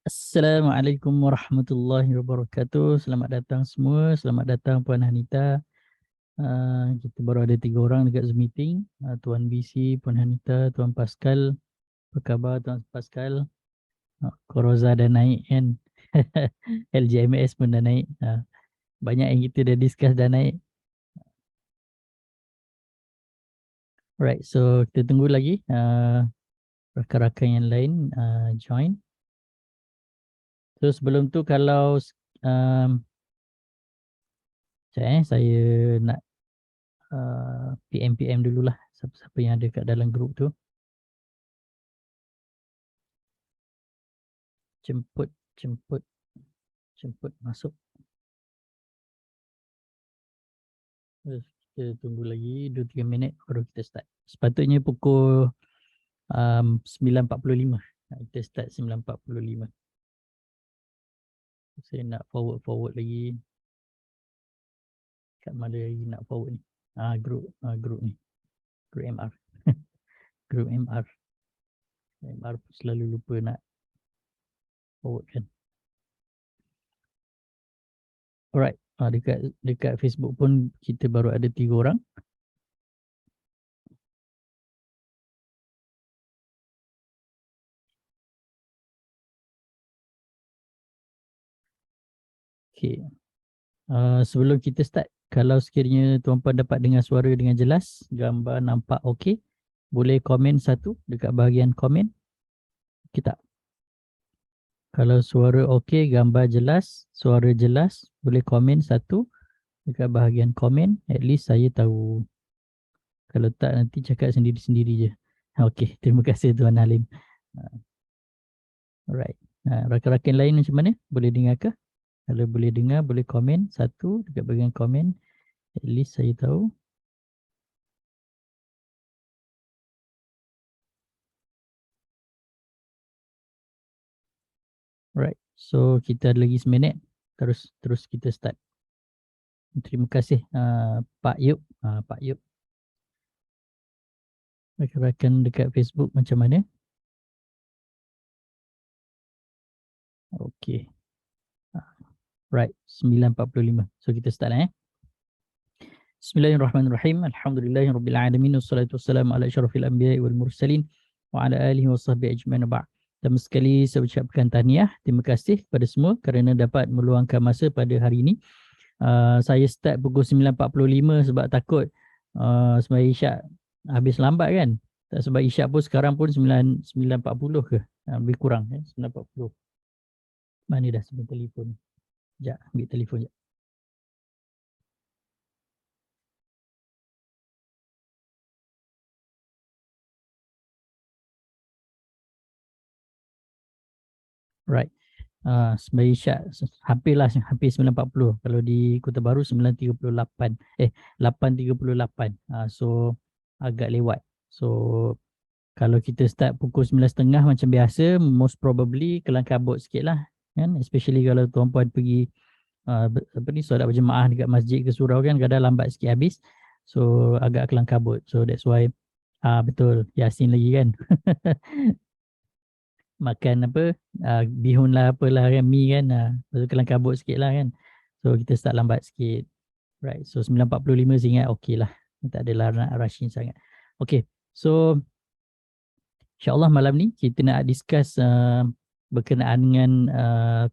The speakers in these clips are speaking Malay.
Assalamualaikum warahmatullahi wabarakatuh. Selamat datang semua. Selamat datang Puan Hanita. Kita baru ada 3 orang dekat Zoom meeting. Tuan BC, Puan Hanita, Tuan Pascal. Apa khabar Tuan Pascal? Koroza dah naik kan? LJMS pun dah naik. Banyak yang kita dah discuss dah naik. Alright, so kita tunggu lagi rakan-rakan yang lain join. So sebelum tu kalau saya nak PM dululah siapa-siapa yang ada kat dalam grup tu. Jemput masuk. Terus kita tunggu lagi 2-3 minit baru kita start. Sepatutnya pukul 9.45. Kita start 9.45. Saya nak forward lagi. Kat mana lagi nak forward ni? Grup ni. Grup MR. Grup MR. MR selalu lupa nak forward kan. Alright. Dekat Facebook pun kita baru ada 3 orang. Okay. Sebelum kita start, kalau sekiranya tuan-puan dapat dengar suara dengan jelas, gambar nampak okey, boleh komen satu dekat bahagian komen. Kita kalau suara okey, gambar jelas, suara jelas, boleh komen satu dekat bahagian komen. At least saya tahu. Kalau tak nanti cakap sendiri-sendiri je. Okey, terima kasih Tuan Halim. Alright. Rakan-rakan lain macam mana? Boleh dengar ke? Kalau boleh dengar, boleh komen satu dekat bahagian komen. At least saya tahu. Alright. So kita ada lagi seminit. Terus kita start. Terima kasih Pak Yub. Pak Yub. Rakan-rakan dekat Facebook macam mana? Okey. Right, 9.45. So kita start Bismillahirrahmanirrahim. Alhamdulillahirabbil alamin wassalatu wassalamu ala asyrafil anbiya'i wal mursalin wa ala alihi washabbihi ajmain ba'd. Pertama sekali saya ucapkan tahniah, terima kasih kepada semua kerana dapat meluangkan masa pada hari ini. Saya start pukul 9.45 sebab takut sembahyang Isyak habis lambat kan. Tak, sebab Isyak pun sekarang pun 9.40 ke? Lebih kurang 9.40. Mana dah sebelum telefon. Sekejap, ambil telefon sekejap. Right. Sembahyang Isyak hampir 9.40. Kalau di Kota Baru 9.38. 8.38. So agak lewat. So kalau kita start pukul 9.30 macam biasa, most probably kelang kabut sikit lah kan, especially kalau tuan-puan pergi solat berjemaah dekat masjid ke surau kan, kadang lambat sikit habis. So agak kelang kabut. So that's why betul, Yasin lagi kan. Makan apa, bihun lah apalah kan, mi kan, lepas tu kelang kabut sikit lah kan. So kita start lambat sikit. Right, so 9.45 saya ingat okey lah. Tak adalah nak rushing sangat. Okay, so InsyaAllah malam ni kita nak discuss berkenaan dengan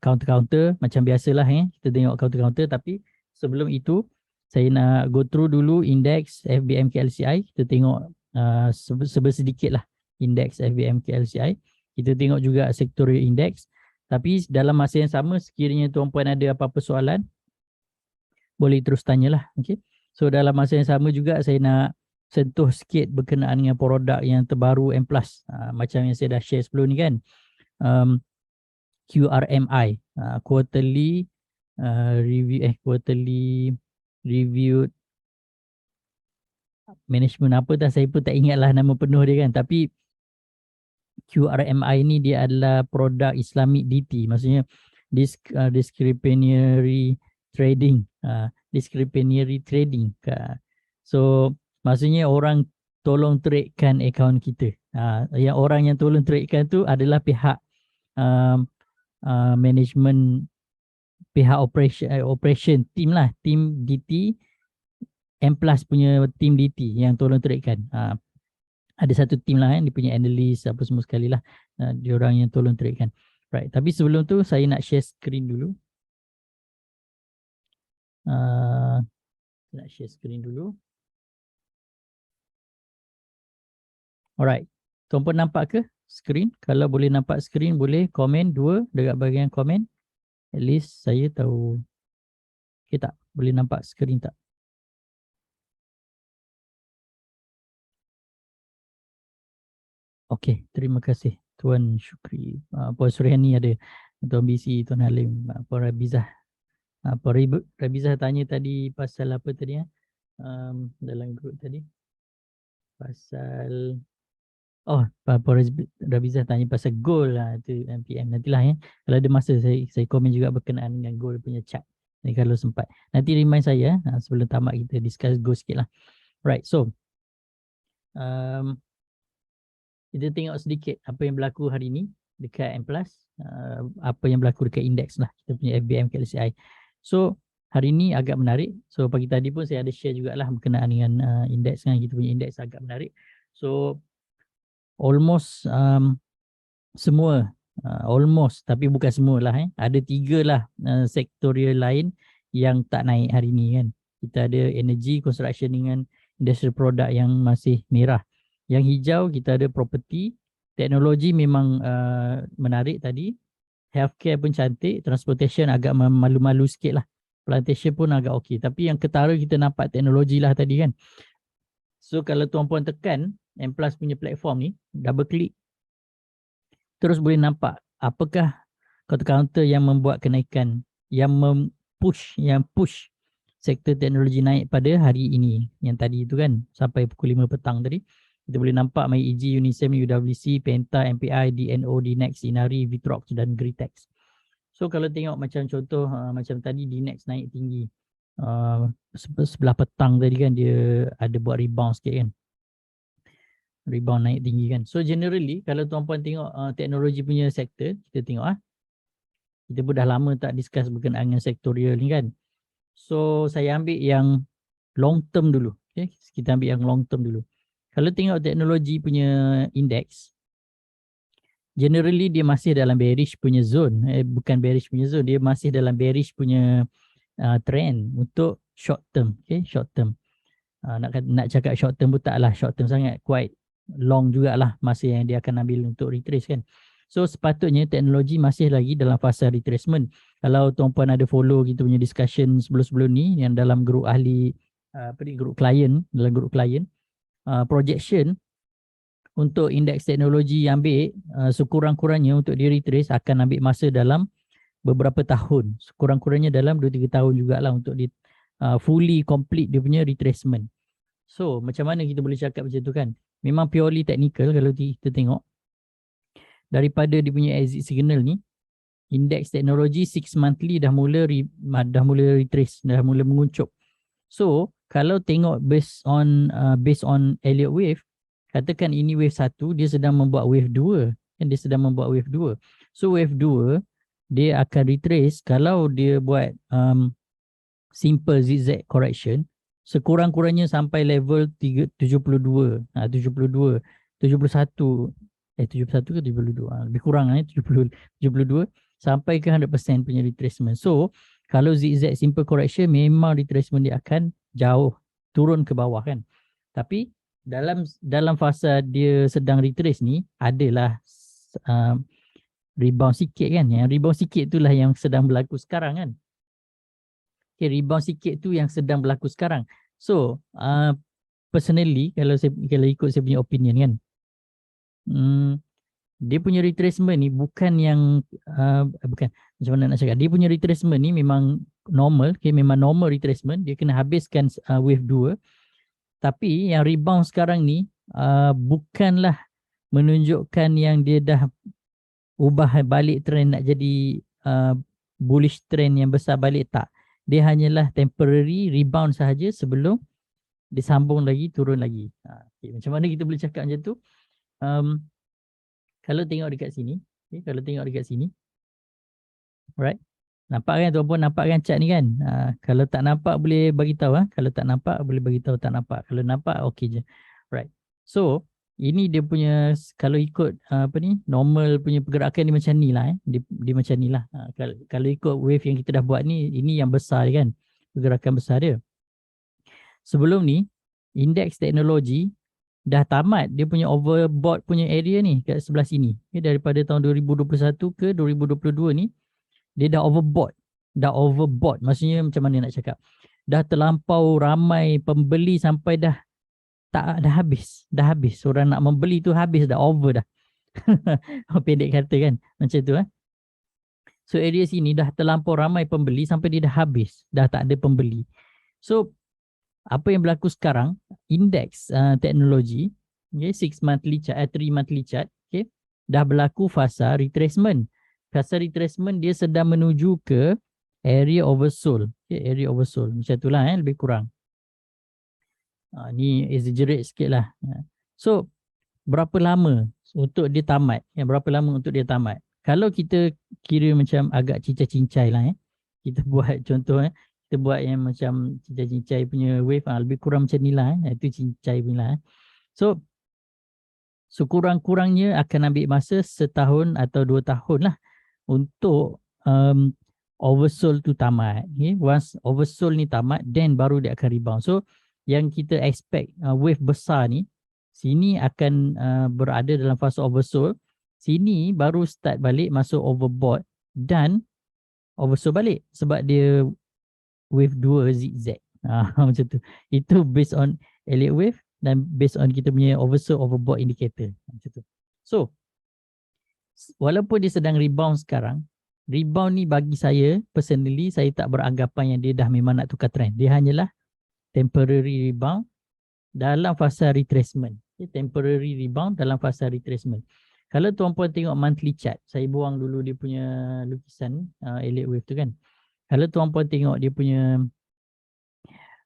counter-counter. Macam biasalah kita tengok counter-counter. Tapi sebelum itu saya nak go through dulu indeks FBM-KLCI. Kita tengok sedikit lah indeks FBM-KLCI. Kita tengok juga sectorial index. Tapi dalam masa yang sama, sekiranya tuan-puan ada apa-apa soalan, boleh terus tanyalah. Okay. So dalam masa yang sama juga saya nak sentuh sikit berkenaan dengan produk yang terbaru M+. Macam yang saya dah share sebelum ni kan. QRMI, quarterly review management apa dah, saya pun tak ingatlah nama penuh dia kan. Tapi QRMI ni dia adalah produk Islamic DT, maksudnya discretionary trading. So maksudnya orang tolong tradekan akaun kita. Yang orang yang tolong tradekan tu adalah pihak management pihak operation team lah, team DT M plus punya team DT yang tolong tradekan. Ada satu team lah dia punya analyst apa semua sekali lah, dia orang yang tolong tradekan. Right, tapi sebelum tu saya nak share screen dulu. Nak share screen dulu. Alright, tuan-puan nampak ke screen? Kalau boleh nampak screen, boleh komen 2 dekat bahagian komen. At least saya tahu. Okay tak? Boleh nampak screen tak? Okey, terima kasih Tuan Syukri. Puan Suryani ada, Tuan BC, Tuan Halim, Puan Rabizah. Puan Rabizah tanya tadi pasal apa tadi dalam grup tadi? Pasal Puan Rabizah tanya pasal goal lah tu MPM. Nantilah ya. Kalau ada masa saya komen juga berkenaan dengan goal punya chart. Jadi kalau sempat. Nanti remind saya sebelum tamat kita discuss goal sikit lah. Right, so kita tengok sedikit apa yang berlaku hari ni dekat M+, apa yang berlaku dekat indeks lah, kita punya FBM KLCI. So hari ni agak menarik. So pagi tadi pun saya ada share jugalah berkenaan dengan indeks kan, kita punya indeks agak menarik. So almost semua, almost tapi bukan semualah ada 3 lah sektorial lain yang tak naik hari ni kan. Kita ada energy, construction dengan industrial product yang masih merah. Yang hijau kita ada property, teknologi memang menarik tadi, healthcare pun cantik, transportation agak malu-malu sikit lah, plantation pun agak okey. Tapi yang ketara kita nampak teknologi lah tadi kan. So kalau tuan-puan tekan M Plus punya platform ni, double click, terus boleh nampak apakah counter-counter yang membuat kenaikan, yang push sektor teknologi naik pada hari ini. Yang tadi itu kan sampai pukul 5 petang tadi. Kita boleh nampak MyEG, Unisem, UWC, Penta, MPI, DNO, DNEX, Inari, Vitrox dan Gritex. So kalau tengok macam contoh macam tadi DNEX naik tinggi. Sebelah petang tadi kan dia ada buat rebound sikit kan. Rebound naik tinggi kan. So generally kalau tuan-puan tengok teknologi punya sektor, kita tengok kita pun dah lama tak discuss berkenaan dengan sektorial ni kan. So saya ambil yang long term dulu. Okay? Kita ambil yang long term dulu. Kalau tengok teknologi punya index, generally dia masih dalam bearish punya zone. Bukan bearish punya zone, dia masih dalam bearish punya trend untuk short term. Okay? Short term. Nak cakap short term pun taklah short term sangat. Quite long jugalah masa yang dia akan ambil untuk retrace kan. So sepatutnya teknologi masih lagi dalam fasa retracement. Kalau tuan-puan ada follow kita punya discussion sebelum-sebelum ni yang dalam grup ahli, grup klien, dalam grup klien, projection untuk indeks teknologi yang ambil sekurang-kurangnya untuk di retrace akan ambil masa dalam beberapa tahun. Sekurang-kurangnya dalam 2-3 tahun jugalah untuk di fully complete dia punya retracement. So macam mana kita boleh cakap macam tu kan? Memang purely technical kalau kita tengok. Daripada dia punya exit signal ni, indeks teknologi 6 monthly dah mula retrace, dah mula menguncup. So kalau tengok based on Elliott wave, katakan ini wave 1, dia sedang membuat wave 2 kan, dia sedang membuat wave 2. So wave 2 dia akan retrace kalau dia buat simple zigzag correction sekurang-kurangnya sampai level 72, 71 71 ke 72, lebih kurang 72 sampai ke 100% punya retracement. So kalau zigzag simple correction memang retracement dia akan jauh turun ke bawah kan. Tapi dalam fasa dia sedang retrace ni adalah rebound sikit kan. Yang rebound sikit itulah yang sedang berlaku sekarang kan. Okay, rebound sikit tu yang sedang berlaku sekarang. So personally kalau ikut saya punya opinion kan, dia punya retracement ni bukan yang bukan macam mana nak cakap, dia punya retracement ni memang normal, okay, memang normal retracement, dia kena habiskan wave 2. Tapi yang rebound sekarang ni bukanlah menunjukkan yang dia dah ubah balik trend nak jadi bullish trend yang besar balik, tak. Dia hanyalah temporary rebound sahaja sebelum disambung lagi, turun lagi. Okay, macam mana kita boleh cakap macam tu? Kalau tengok dekat sini, okay, kalau tengok dekat sini, Right? Nampak kan tuan-puan, nampak kan chart ni kan? Kalau tak nampak boleh bagi tahu. Kalau tak nampak boleh bagi tahu tak nampak. Kalau nampak okey je. Right. So, ini dia punya kalau ikut apa ni normal punya pergerakan dia macam ni lah. Dia macam ni lah. Kalau ikut wave yang kita dah buat ni, ini yang besar kan. Pergerakan besar dia. Sebelum ni, indeks teknologi dah tamat dia punya overbought punya area ni kat sebelah sini. Okay, daripada tahun 2021 ke 2022 ni, dia dah overbought. Dah overbought. Maksudnya macam mana nak cakap? Dah terlampau ramai pembeli sampai dah habis. Dah habis. Orang nak membeli tu habis dah. Over dah. Pendek kata kan. Macam tu So area sini dah terlampau ramai pembeli sampai dia dah habis. Dah tak ada pembeli. So apa yang berlaku sekarang, indeks teknologi, okay, 6 monthly chart, 3 monthly chart, okay, dah berlaku fasa retracement. Fasa retracement dia sedang menuju ke area oversold. Okay, area oversold. Macam itulah lebih kurang. Ni exaggerate sikit lah. So, berapa lama untuk dia tamat? Berapa lama untuk dia tamat? Kalau kita kira macam agak cincai-cincai lah. Kita buat contoh. Kita buat yang macam cincai-cincai punya wave. Lebih kurang macam ni lah. Itu cincai punya lah. So, sekurang-kurangnya akan ambil masa setahun atau 2 tahun lah untuk oversold tu tamat. Okay? Once oversold ni tamat, then baru dia akan rebound. So, yang kita expect wave besar ni, sini akan berada dalam fasa oversold. Sini baru start balik masuk overbought dan oversold balik sebab dia wave 2 zigzag. Macam tu. Itu based on Elliott wave dan based on kita punya oversold overbought indicator. Macam tu. So, walaupun dia sedang rebound sekarang, rebound ni bagi saya, personally, saya tak beranggapan yang dia dah memang nak tukar trend. Dia hanyalah temporary rebound dalam fasa retracement. Okay, temporary rebound dalam fasa retracement. Kalau tuan-puan tengok monthly chart, saya buang dulu dia punya lukisan Elliott wave tu kan. Kalau tuan-puan tengok dia punya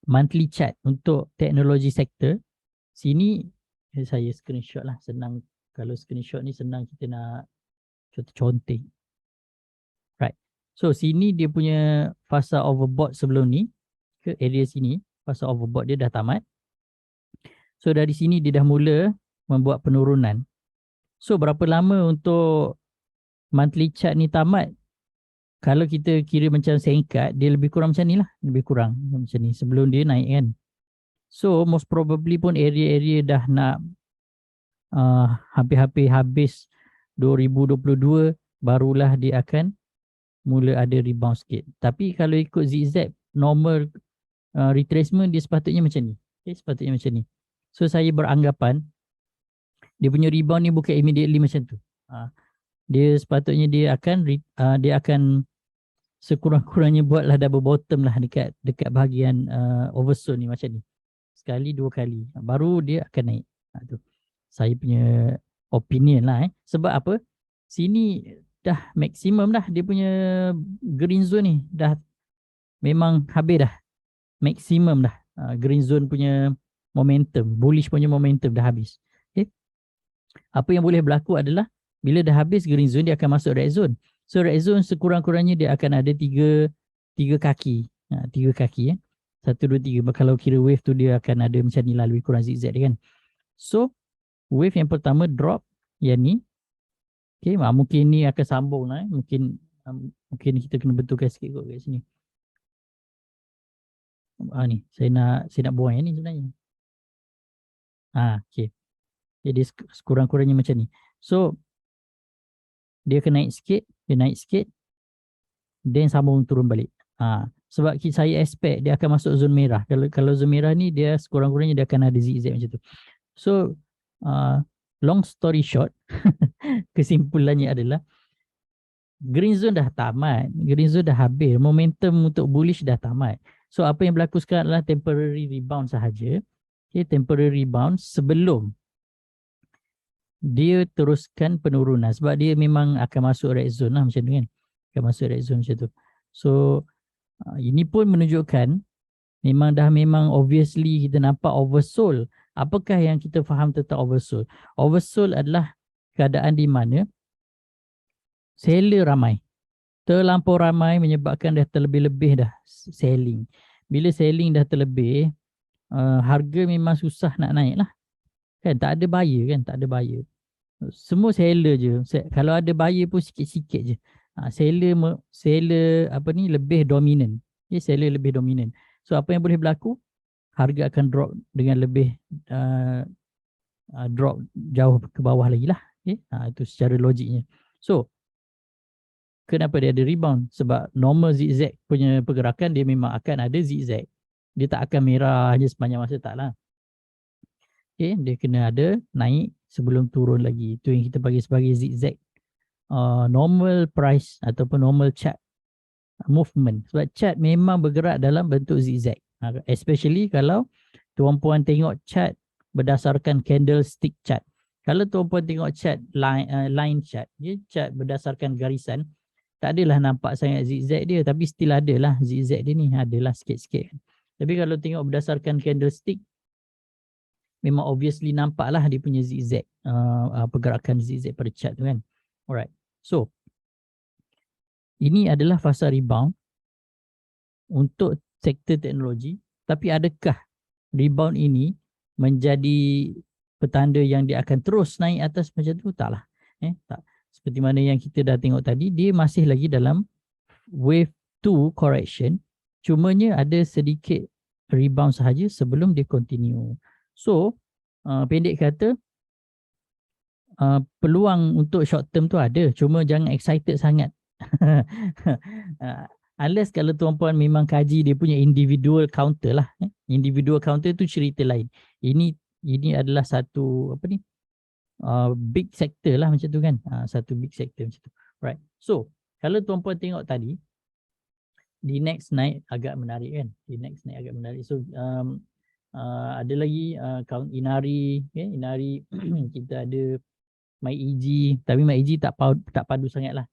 monthly chart untuk teknologi sektor, sini saya screenshot lah, senang. Kalau screenshot ni senang kita nak contoh-contoh. Right. So sini dia punya fasa overbought sebelum ni, ke area sini, fasa overbought dia dah tamat. So dari sini dia dah mula membuat penurunan. So berapa lama untuk monthly chart ni tamat? Kalau kita kira macam singkat, dia lebih kurang macam ni lah. Lebih kurang macam ni sebelum dia naik kan. So most probably pun area-area dah nak hampir-hampir habis 2022, barulah dia akan mula ada rebound sikit. Tapi kalau ikut zigzag normal retracement, dia sepatutnya macam ni. Okay, sepatutnya macam ni. So saya beranggapan dia punya rebound ni bukan immediately macam tu. Dia sepatutnya dia akan sekurang-kurangnya buatlah double bottom lah dekat bahagian oversold ni macam ni. Sekali, 2 kali. Baru dia akan naik. Tu. Saya punya opinion lah. Sebab apa? Sini dah maksimum dah dia punya green zone ni. Dah memang habis dah. Maksimum dah. Green zone punya momentum. Bullish punya momentum dah habis. Okay? Apa yang boleh berlaku adalah bila dah habis green zone, dia akan masuk red zone. So red zone sekurang-kurangnya dia akan ada tiga kaki. 3 kaki. 1, 2, 3. Kalau kira wave tu dia akan ada macam ni lah, lebih kurang zigzag dia kan. So wave yang pertama drop yang ni. Okay, mungkin ni akan sambung lah. Mungkin kita kena betulkan sikit kot kat sini. Ni saya nak buang yang ni sebenarnya. Okay. Jadi sekurang-kurangnya macam ni. So dia akan naik sikit, then sambung turun balik. Sebab saya expect dia akan masuk zon merah. Kalau zon merah ni dia sekurang-kurangnya dia akan ada zigzag macam tu. So long story short, kesimpulannya adalah green zone dah tamat, green zone dah habis, momentum untuk bullish dah tamat. So apa yang berlaku sekarang adalah temporary rebound sahaja. Okay, temporary rebound sebelum dia teruskan penurunan sebab dia memang akan masuk red zone lah macam tu kan. Akan masuk red zone macam tu. So ini pun menunjukkan memang obviously kita nampak oversold. Apakah yang kita faham tentang oversold? Oversold adalah keadaan di mana seller ramai. terlampau ramai menyebabkan dah terlebih-lebih dah selling. Bila selling dah terlebih, harga memang susah nak naik lah. Kan tak ada buyer kan, tak ada buyer. Semua seller je. Kalau ada buyer pun sikit-sikit je. Seller apa ni lebih dominan. Seller lebih dominan. So apa yang boleh berlaku? Harga akan drop dengan lebih drop jauh ke bawah lagi lah. Itu secara logiknya. So kenapa dia ada rebound? Sebab normal zigzag punya pergerakan dia memang akan ada zigzag. Dia tak akan merah je sepanjang masa, tak lah. Dia kena ada naik sebelum turun lagi. Itu yang kita bagi sebagai zigzag normal price ataupun normal chart movement. Sebab chart memang bergerak dalam bentuk zigzag. Especially kalau tuan-puan tengok chart berdasarkan candlestick chart. Kalau tuan-puan tengok chart line chart, chart berdasarkan garisan, tak adalah nampak sangat zigzag dia, tapi still adalah zigzag dia ni, adalah sikit-sikit. Tapi kalau tengok berdasarkan candlestick, memang obviously nampak lah dia punya zigzag, pergerakan zigzag pada chart tu kan. Alright, so ini adalah fasa rebound untuk sektor teknologi. Tapi adakah rebound ini menjadi petanda yang dia akan terus naik atas macam tu? Taklah. Tak. Seperti mana yang kita dah tengok tadi, dia masih lagi dalam wave 2 correction. Cumanya ada sedikit rebound sahaja sebelum dia continue. So, pendek kata, peluang untuk short term tu ada. Cuma jangan excited sangat. Unless kalau tuan-puan memang kaji dia punya individual counter lah. Individual counter tu cerita lain. Ini adalah satu apa ni, big sector lah macam tu kan. Satu big sector macam tu. Right. So kalau tuan-puan tengok tadi, di next naik agak menarik kan. Di next naik agak menarik. So ada lagi count Inari. Inari kita ada MyEG. Tapi MyEG tak padu sangat lah.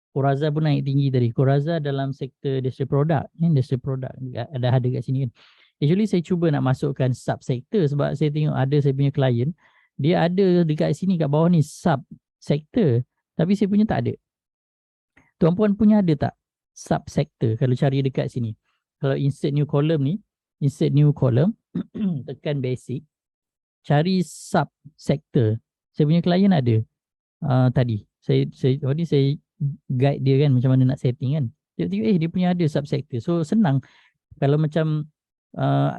Coraza pun naik tinggi tadi. Coraza dalam sektor industrial product. Industrial product ada kat sini kan. Actually saya cuba nak masukkan sub-sektor sebab saya tengok ada saya punya klien. Dia ada dekat sini kat bawah ni sub-sektor. Tapi saya punya tak ada. Tuan-puan punya ada tak sub-sektor kalau cari dekat sini? Kalau insert new column ni. Insert new column. Tekan basic. Cari sub-sektor. Saya punya klien ada. Tadi. Saya guide dia kan macam mana nak setting kan. Dia tengok dia punya ada subsektor. So senang. Kalau macam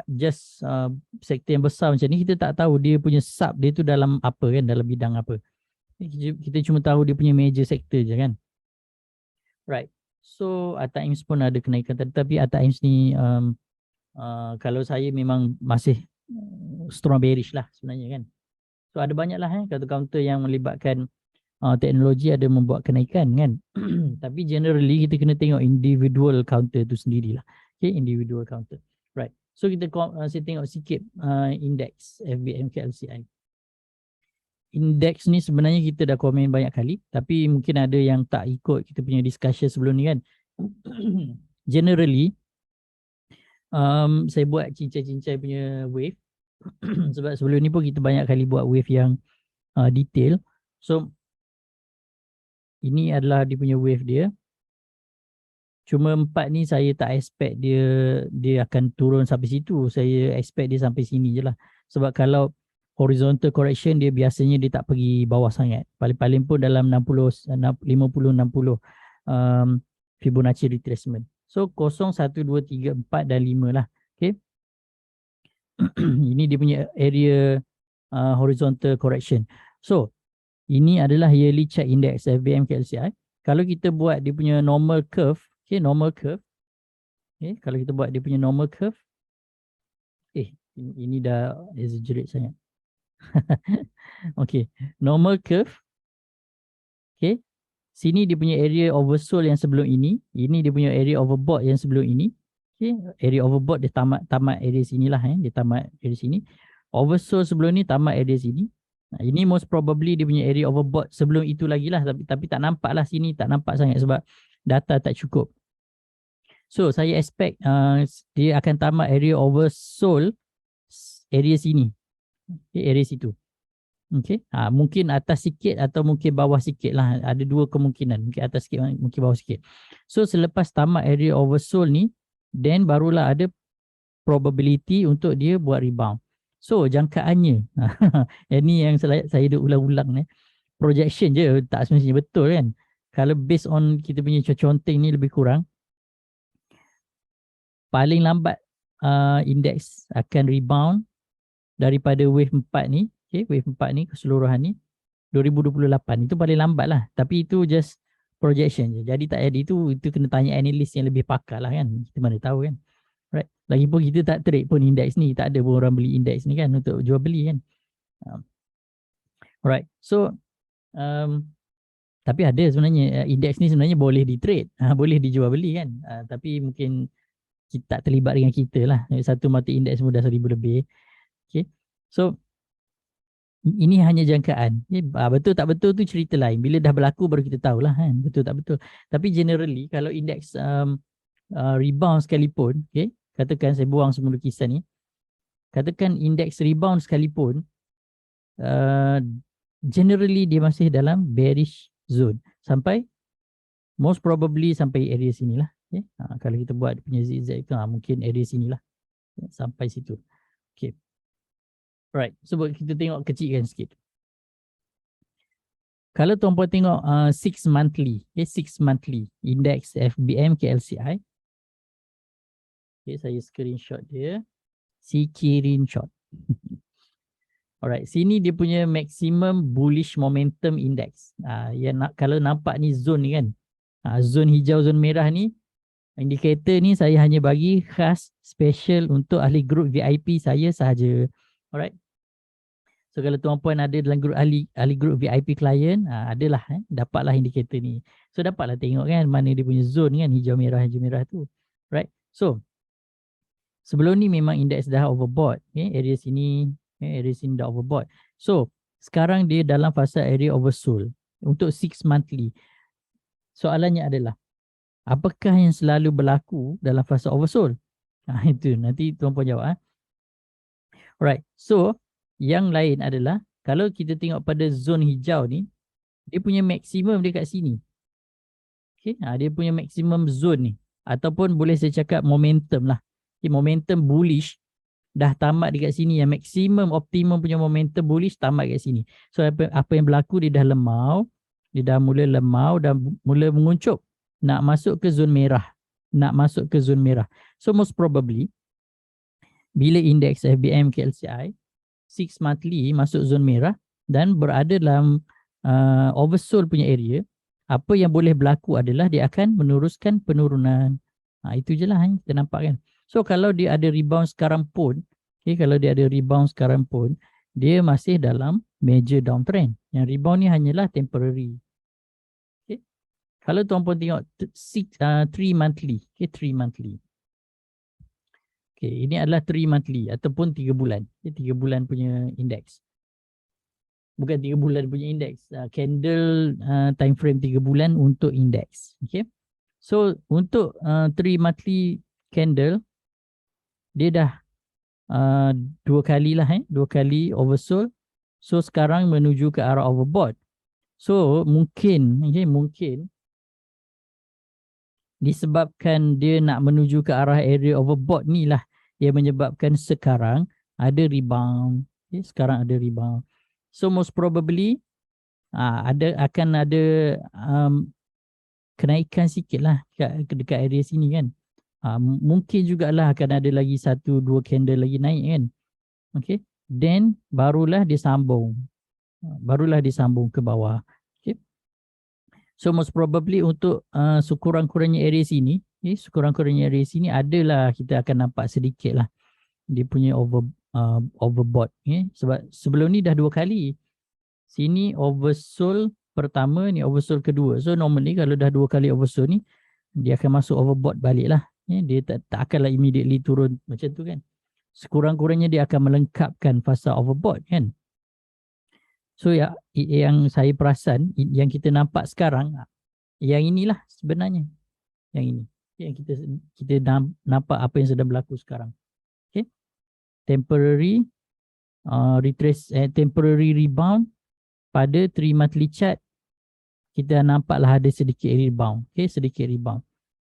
just sektor yang besar macam ni, kita tak tahu dia punya sub dia tu dalam apa kan, dalam bidang apa. Kita cuma tahu dia punya major sector je kan. Right. So ATAIMS pun ada kenaikan tapi ATAIMS ni kalau saya memang masih strong bearish lah sebenarnya kan. So ada banyak lah counter yang melibatkan teknologi ada membuat kenaikan kan. Tapi generally kita kena tengok individual counter tu sendirilah. Okay, individual counter. Right. So kita saya tengok sikit index FBMKLCI. Index ni sebenarnya kita dah komen banyak kali. Tapi mungkin ada yang tak ikut kita punya discussion sebelum ni kan. Generally saya buat cincai-cincai punya wave. Sebab sebelum ni pun kita banyak kali buat wave yang detail. So ini adalah dia punya wave dia. Cuma 4 ni saya tak expect dia akan turun sampai situ. Saya expect dia sampai sini je lah. Sebab kalau horizontal correction dia biasanya dia tak pergi bawah sangat. Paling-paling pun dalam 50-60 Fibonacci retracement. So 0, 1, 2, 3, 4 dan 5 lah. Okay. Ini dia punya area horizontal correction. So ini adalah yearly chart index FBMKLCI. Kalau kita buat dia punya normal curve, okay, normal curve. Okay, kalau kita buat dia punya normal curve, ini dah exaggerate sangat. Okay, normal curve. Okay, sini dia punya area oversold yang sebelum ini. Ini dia punya area overbought yang sebelum ini. Okay, area overbought dia tamat area sini lah. Dia tamat area sini. Oversold sebelum ni tamat area sini. Ini most probably dia punya area overbought sebelum itu lagi lah. Tapi tak nampak lah sini. Tak nampak sangat sebab data tak cukup. So saya expect dia akan tamat area oversold area sini. Okay, area situ. Okay. Mungkin atas sikit atau mungkin bawah sikit lah. Ada dua kemungkinan. Mungkin atas sikit, mungkin bawah sikit. So selepas tamat area oversold ni, then barulah ada probability untuk dia buat rebound. So jangkaannya, yang ni yang saya dah ulang-ulang ni. Projection je, tak semestinya betul kan. Kalau based on kita punya conteng ni lebih kurang, paling lambat indeks akan rebound daripada wave 4 ni. Okay, wave 4 ni keseluruhan ni 2028 itu paling lambat lah. Tapi itu just projection je. Jadi tak jadi itu kena tanya analis yang lebih pakar lah kan. Kita mana tahu kan. Right. Lagipun kita tak trade pun indeks ni. Tak ada pun orang beli indeks ni kan untuk jual beli kan. Alright. So tapi ada sebenarnya indeks ni sebenarnya boleh di trade. Boleh dijual beli kan. Tapi mungkin kita tak terlibat dengan kita lah. Satu mata indeks mudah 1,000 lebih. Okay. So ini hanya jangkaan. Betul tak betul tu cerita lain. Bila dah berlaku baru kita tahulah kan. Betul tak betul. Tapi generally kalau indeks rebound sekalipun, okay, katakan saya buang semua lukisan ni. Katakan indeks rebound sekalipun, generally dia masih dalam bearish zone. Sampai, most probably sampai area sini lah. Okay. Kalau kita buat punya zigzag itu, mungkin area sini lah. Sampai situ. Okay. Right, so kita tengok kecilkan sikit. Kalau tuan-puan tengok 6 monthly, okay, 6 monthly index FBM KLCI. Okay, saya screenshot dia. Screenshot. Alright, sini dia punya maximum bullish momentum index. Kalau nampak ni zone ni kan. Zone hijau, zone merah ni, indikator ni saya hanya bagi khas special untuk ahli group VIP saya sahaja. Alright. So kalau tuan-puan ada dalam grup ahli grup VIP client, adalah dapatlah indikator ni. So dapatlah tengok kan mana dia punya zone kan, hijau merah tu. Right. So sebelum ni memang indeks dah overbought. Okay, area sini dah overbought. So sekarang dia dalam fasa area oversold untuk 6 monthly. Soalannya adalah, apakah yang selalu berlaku dalam fasa oversold? Itu nanti tuan-puan jawab. Alright. So yang lain adalah, kalau kita tengok pada zone hijau ni, dia punya maksimum dia kat sini. Okay, dia punya maksimum zone ni. Ataupun boleh saya cakap momentum lah. Okay, momentum bullish dah tamat dekat sini. Yang maksimum optimum punya momentum bullish tamat dekat sini. So apa yang berlaku, dia dah lemau. Dia dah mula lemau dan mula menguncup. Nak masuk ke zone merah. So most probably, bila indeks FBM KLCI 6 monthly masuk zon merah dan berada dalam oversold punya area, apa yang boleh berlaku adalah dia akan meneruskan penurunan. Itu je lah kita nampak kan. So kalau dia ada rebound sekarang pun, okay, dia masih dalam major downtrend. Yang rebound ni hanyalah temporary. Okay. Kalau tuan-puan tengok 3 monthly, okay, 3 monthly. Okay, ini adalah 3 monthly ataupun 3 bulan. 3 bulan punya indeks. Bukan 3 bulan punya indeks. Candle time frame 3 bulan untuk indeks. Okay. So untuk 3 monthly candle, dia dah 2 kali lah. 2 kali oversold. So sekarang menuju ke arah overbought. So mungkin disebabkan dia nak menuju ke arah area overbought ni lah yang menyebabkan sekarang ada rebound. Okay, sekarang ada rebound. So most probably akan ada kenaikan sikit lah dekat area sini kan. Mungkin jugalah akan ada lagi 1-2 candle lagi naik kan. Okay. Then barulah disambung ke bawah. Okay. So most probably untuk sekurang-kurangnya area sini, adalah kita akan nampak sedikit lah dia punya overbought. Sebab sebelum ni dah 2 kali. Sini oversold pertama, ni oversold kedua. So normally kalau dah 2 kali oversold ni, dia akan masuk overbought balik lah. Dia tak akanlah immediately turun macam tu kan. Sekurang-kurangnya dia akan melengkapkan fasa overbought kan. So yang saya perasan, yang kita nampak sekarang, yang inilah sebenarnya. Yang ini. Yang kita nampak apa yang sedang berlaku sekarang. Okay. Temporary temporary rebound pada 3 monthly chart, kita nampaklah ada sedikit rebound. Okay, sedikit rebound.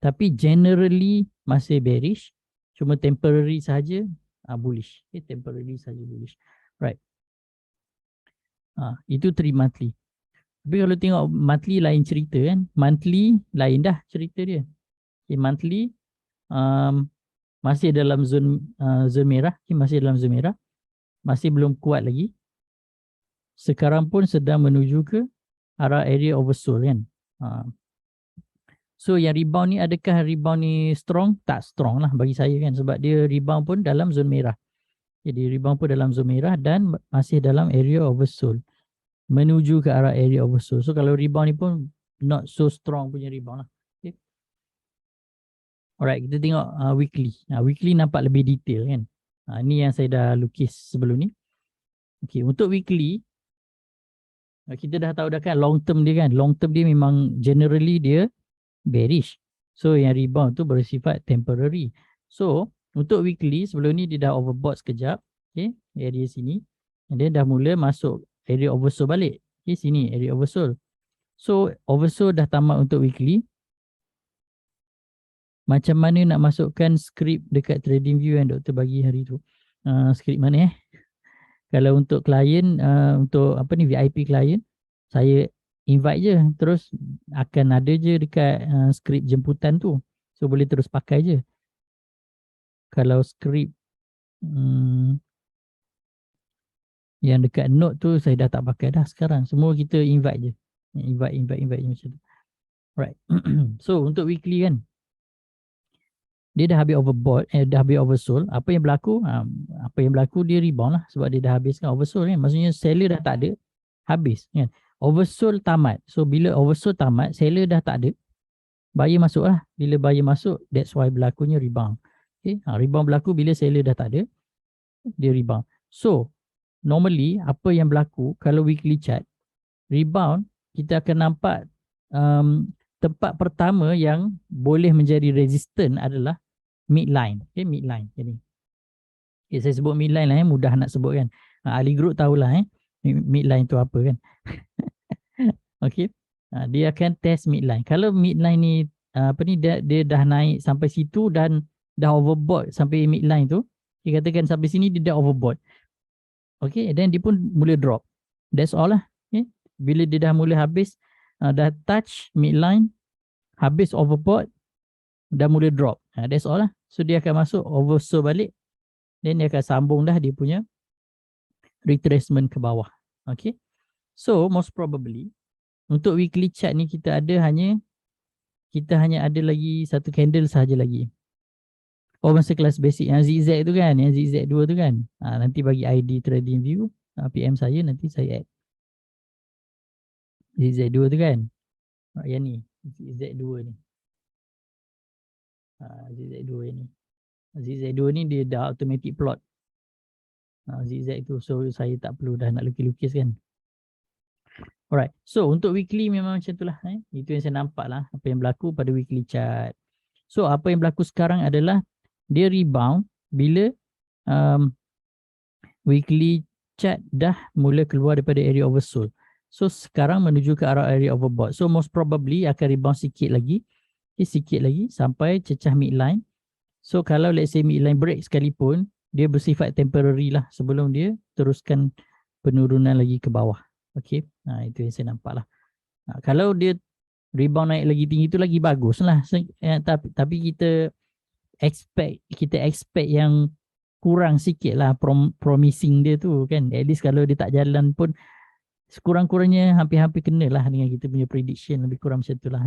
Tapi generally masih bearish. Cuma temporary saja bullish. Okay, temporary saja bullish. Right. Itu 3 monthly. Tapi kalau tengok monthly lain cerita kan. Monthly lain dah cerita dia. Okay, monthly masih dalam zone merah. Okay, masih dalam zone merah. Masih belum kuat lagi. Sekarang pun sedang menuju ke arah area oversold kan. So yang rebound ni, adakah rebound ni strong? Tak strong lah bagi saya kan. Sebab dia rebound pun dalam zone merah. Jadi rebound pun dalam zone merah dan masih dalam area oversold. Menuju ke arah area oversold. So kalau rebound ni pun not so strong punya rebound lah. Okay. Alright, kita tengok weekly. Weekly nampak lebih detail kan. Ni yang saya dah lukis sebelum ni. Okay, untuk weekly, kita dah tahu dah kan long term dia kan. Long term dia memang generally dia bearish. So yang rebound tu bersifat temporary. So untuk weekly sebelum ni dia dah overbought sekejap. Okay, area sini. And then dah mula masuk area oversold balik. Okay, sini area oversold. So oversold dah tamat untuk weekly. Macam mana nak masukkan skrip dekat TradingView yang doktor bagi hari tu? Skrip mana Kalau untuk klien, untuk apa ni VIP klien, saya invite je, terus akan ada je dekat skrip jemputan tu. So boleh terus pakai je. Kalau skrip yang dekat note tu saya dah tak pakai dah sekarang. Semua kita invite je. Invite je macam tu. Right. So untuk weekly kan, dia dah habis overbought, dah habis oversold. Apa yang berlaku? Apa yang berlaku, dia rebound lah sebab dia dah habiskan oversold kan. Maksudnya seller dah tak ada, habis kan. Oversold tamat. So bila oversold tamat, seller dah tak ada, buyer masuk lah. Bila buyer masuk, that's why berlakunya rebound. Okay. Rebound berlaku bila seller dah tak ada, dia rebound. So normally apa yang berlaku kalau weekly chart rebound, kita akan nampak tempat pertama yang boleh menjadi resistant adalah midline. Okay, midline. Jadi saya sebut midline lah mudah nak sebut kan. Ahli group tahulah midline tu apa kan. Okay, dia akan test midline. Kalau midline ni dia dah naik sampai situ dan dah overbought sampai midline tu, kita katakan sampai sini dia dah overbought. Okay, then dia pun mula drop. That's all lah. Okay, bila dia dah mula habis, dah touch midline, habis overbought, dah mula drop. That's all lah. So dia akan masuk oversold balik. Then dia akan sambung dah dia punya retracement ke bawah. Okay. So most probably untuk weekly chart ni kita hanya ada lagi satu candle sahaja lagi. Masa kelas basic yang zigzag tu kan, yang zigzag 2 tu kan. Nanti bagi ID TradingView, PM saya, nanti saya add. Zigzag 2 tu kan. Yang ni, zigzag 2 ni. Zigzag 2 ni. Zigzag 2 ni dia dah automatic plot. Zigzag tu, so saya tak perlu dah nak lukis-lukis kan. Alright, so untuk weekly memang macam tu lah. Itu yang saya nampak lah apa yang berlaku pada weekly chart. So apa yang berlaku sekarang adalah dia rebound bila weekly chart dah mula keluar daripada area oversold. So sekarang menuju ke arah area overbought. So most probably akan rebound sikit lagi. Sikit lagi sampai cecah midline. So kalau let's say midline break sekalipun, dia bersifat temporary lah sebelum dia teruskan penurunan lagi ke bawah. Okay, itu yang saya nampak lah. Kalau dia rebound naik lagi tinggi tu lagi bagus lah. Tapi kita expect yang kurang sikit lah promising dia tu kan. At least kalau dia tak jalan pun sekurang-kurangnya hampir-hampir kena lah dengan kita punya prediction, lebih kurang macam tu lah.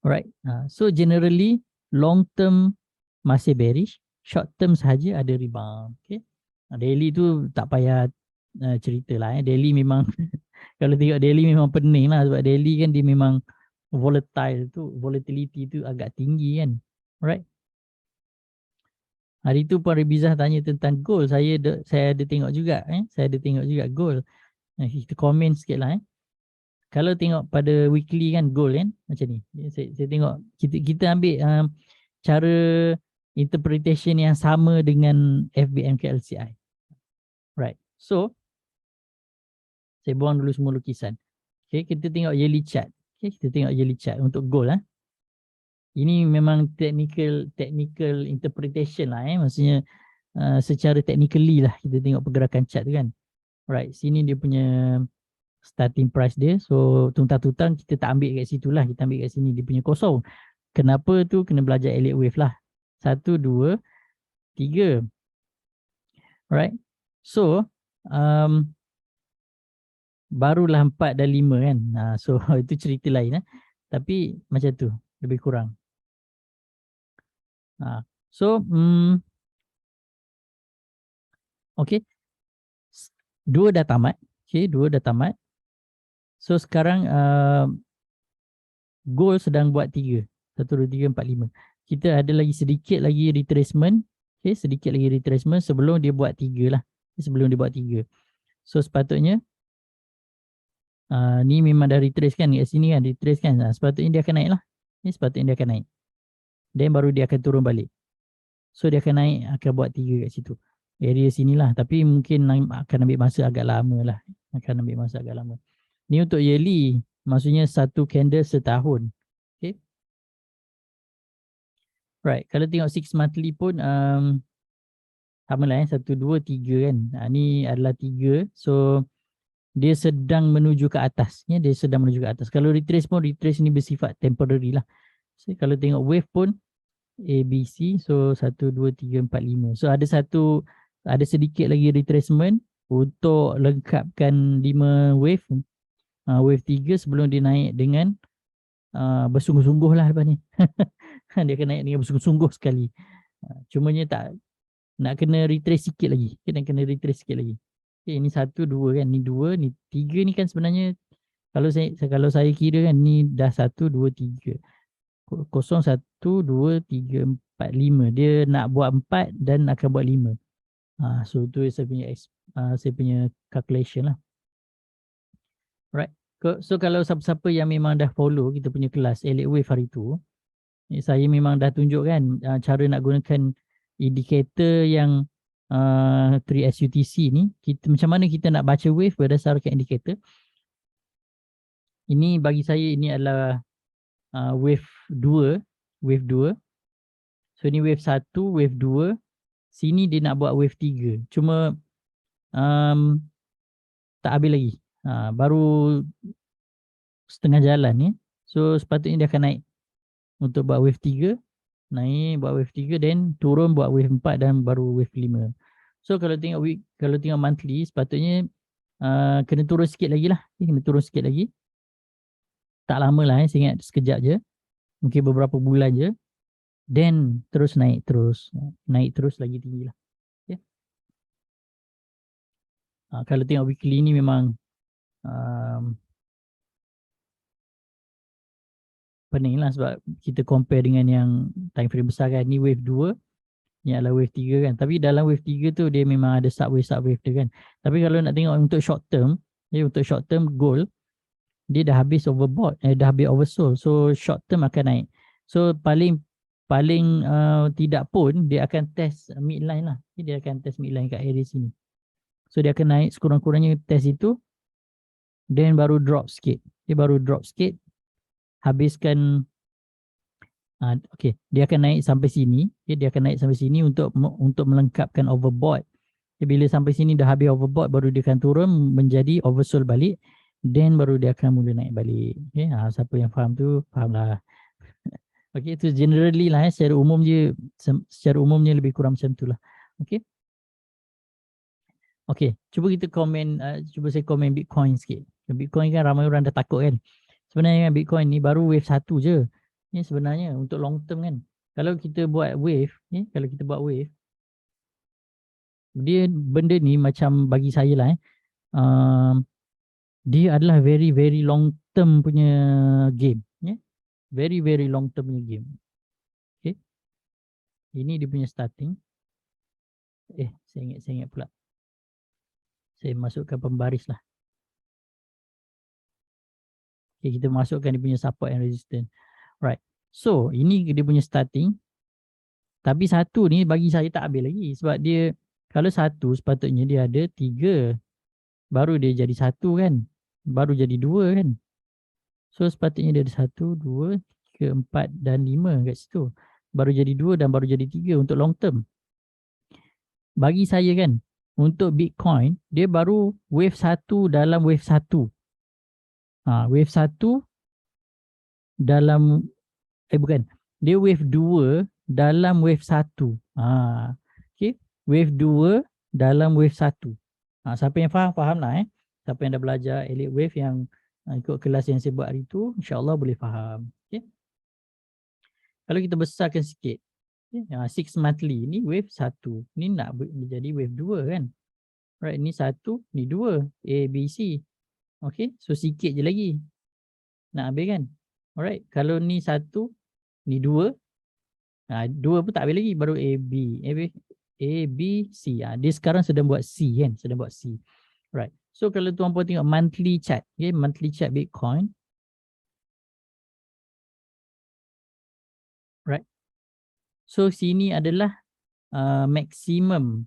Alright, so generally long term masih bearish, short term sahaja ada rebound. Okay, daily tu tak payah cerita lah. Daily memang kalau tengok daily memang pening lah sebab daily kan dia memang volatile tu, volatility tu agak tinggi kan. Alright. Hari tu Puan Rebizah tanya tentang gold. Saya ada tengok juga. Saya ada tengok juga gold. Kita komen sikit lah. Kalau tengok pada weekly kan gold kan macam ni. Saya tengok kita ambil cara interpretation yang sama dengan FBM ke LCI. Right. So saya buang dulu semua lukisan. Okay, kita tengok yearly chart. Okay, kita tengok yearly chart untuk gold lah. Ini memang technical interpretation lah maksudnya secara technically lah kita tengok pergerakan chart tu kan. Right, sini dia punya starting price dia. So tuntang-tuntang kita tak ambil kat situ lah, kita ambil kat sini dia punya kosong. Kenapa tu? Kena belajar Elliott wave lah. 1, 2, 3. Right. So barulah 4 dan 5 kan. So itu cerita lain Tapi macam tu, lebih kurang. So okay, 2 dah tamat. Okay, 2 dah tamat. So sekarang gold sedang buat 3. 1, 2, 3, 4, 5. Kita ada lagi sedikit lagi retracement. Okay, sedikit lagi retracement sebelum dia buat 3 lah. Sebelum dia buat 3. So sepatutnya ni memang dah retrace kan kat sini kan, retrace kan. Sepatutnya dia akan naik lah. Sepatutnya dia akan naik. Then baru dia akan turun balik. So dia akan naik, akan buat 3 kat situ. Area sinilah. Tapi mungkin akan ambil masa agak lama lah. Akan ambil masa agak lama. Ni untuk yearly. Maksudnya satu candle setahun. Okay. Right. Kalau tengok 6 monthly pun sama lah 1, 2, 3 kan. Ni adalah 3. So dia sedang menuju ke atas. Dia sedang menuju ke atas. Kalau retrace pun, retrace ni bersifat temporary lah. So, kalau tengok wave pun A, B, C. So 1, 2, 3, 4, 5. So ada sedikit lagi retracement untuk lengkapkan 5 wave. Wave 3 sebelum dia naik dengan bersungguh-sungguh lah lepas ni. Dia akan naik dengan bersungguh-sungguh sekali. Cumanya tak nak kena retrace sikit lagi. Kena retrace sikit lagi. Okay, ni 1, 2 kan. Ni 2, ni 3 ni kan sebenarnya kalau saya kira kan ni dah 1, 2, 3. 0, 1, 2, 3, 4, 5. Dia nak buat 4 dan akan buat 5. So tu saya punya calculation lah. Right. So kalau siapa-siapa yang memang dah follow kita punya kelas Elliott Wave hari tu, saya memang dah tunjuk kan cara nak gunakan indikator yang 3SUTC ni. Macam mana kita nak baca wave berdasarkan indikator. Ini bagi saya ini adalah wave 2. So ni wave 1, wave 2. Sini dia nak buat wave 3. Cuma tak habis lagi. Baru setengah jalan ni. So sepatutnya dia akan naik untuk buat wave 3. Naik buat wave 3 then turun buat wave 4 dan baru wave 5. So kalau tengok monthly sepatutnya kena turun sikit lagi lah. Kena turun sikit lagi. Tak lama lah saya ingat sekejap je. Mungkin beberapa bulan je. Then terus naik terus. Naik terus lagi tinggi lah. Okay. Kalau tengok weekly ni memang pening lah sebab kita compare dengan yang time frame besar kan. Ni wave 2. Ni adalah wave 3 kan. Tapi dalam wave 3 tu dia memang ada subwave dia kan. Tapi kalau nak tengok untuk short term. Untuk short term gold. Dia dah habis overbought. Dah habis oversold. So short term akan naik. So paling tidak pun dia akan test midline lah. Dia akan test midline kat area sini. So dia akan naik sekurang-kurangnya test itu. Then baru drop sikit. Dia baru drop sikit. Habiskan okay, dia akan naik sampai sini. Dia akan naik sampai sini untuk melengkapkan overbought. Bila sampai sini dah habis overbought baru dia akan turun menjadi oversold balik. Then baru dia akan mula naik balik. Okay, siapa yang faham tu faham lah. Okay, itu generally lah secara umumnya lebih kurang macam tu lah. Okay. Okay, cuba kita komen, cuba saya komen Bitcoin sikit. Bitcoin kan ramai orang dah takut kan. Sebenarnya kan Bitcoin ni baru wave 1 je. Ni sebenarnya untuk long term kan. Kalau kita buat wave, dia benda ni macam bagi saya lah dia adalah very very long term punya game. Very very long term punya game. Okay. Ini dia punya starting. Saya ingat pula. Saya masukkan pembaris lah. Okay, kita masukkan dia punya support and resistance. Right. So, ini dia punya starting. Tapi satu ni bagi saya tak habis lagi. Sebab dia, Kalau 1 sepatutnya dia ada 3. Baru dia jadi 1 kan. Baru jadi 2 kan. So sepatutnya dia ada 1, 2, 3, 4 dan 5 kat situ. Baru jadi 2 dan baru jadi 3 untuk long term. Bagi saya kan, untuk Bitcoin, dia baru wave 1 dalam wave 1. Wave 1 dalam, bukan. Dia wave 2 dalam wave 1. Okay. Wave 2 dalam wave 1. Siapa yang faham, faham lah. Siapa yang dah belajar elite wave yang ikut kelas yang saya buat hari tu, insyaAllah boleh faham. Okay. Kalau kita besarkan sikit, 6 monthly ni wave 1. Ni nak jadi wave 2 kan. Right, ni 1, ni 2. A, B, C. Okay, so sikit je lagi. Nak habis kan. Alright, kalau ni 1, ni 2. 2 pun tak habis lagi, baru A, B. A, B, C. Dia sekarang sedang buat C kan, sedang buat C. Right, so kalau tuan-puan tengok monthly chart, okay, monthly chart Bitcoin. Right, so sini adalah maximum.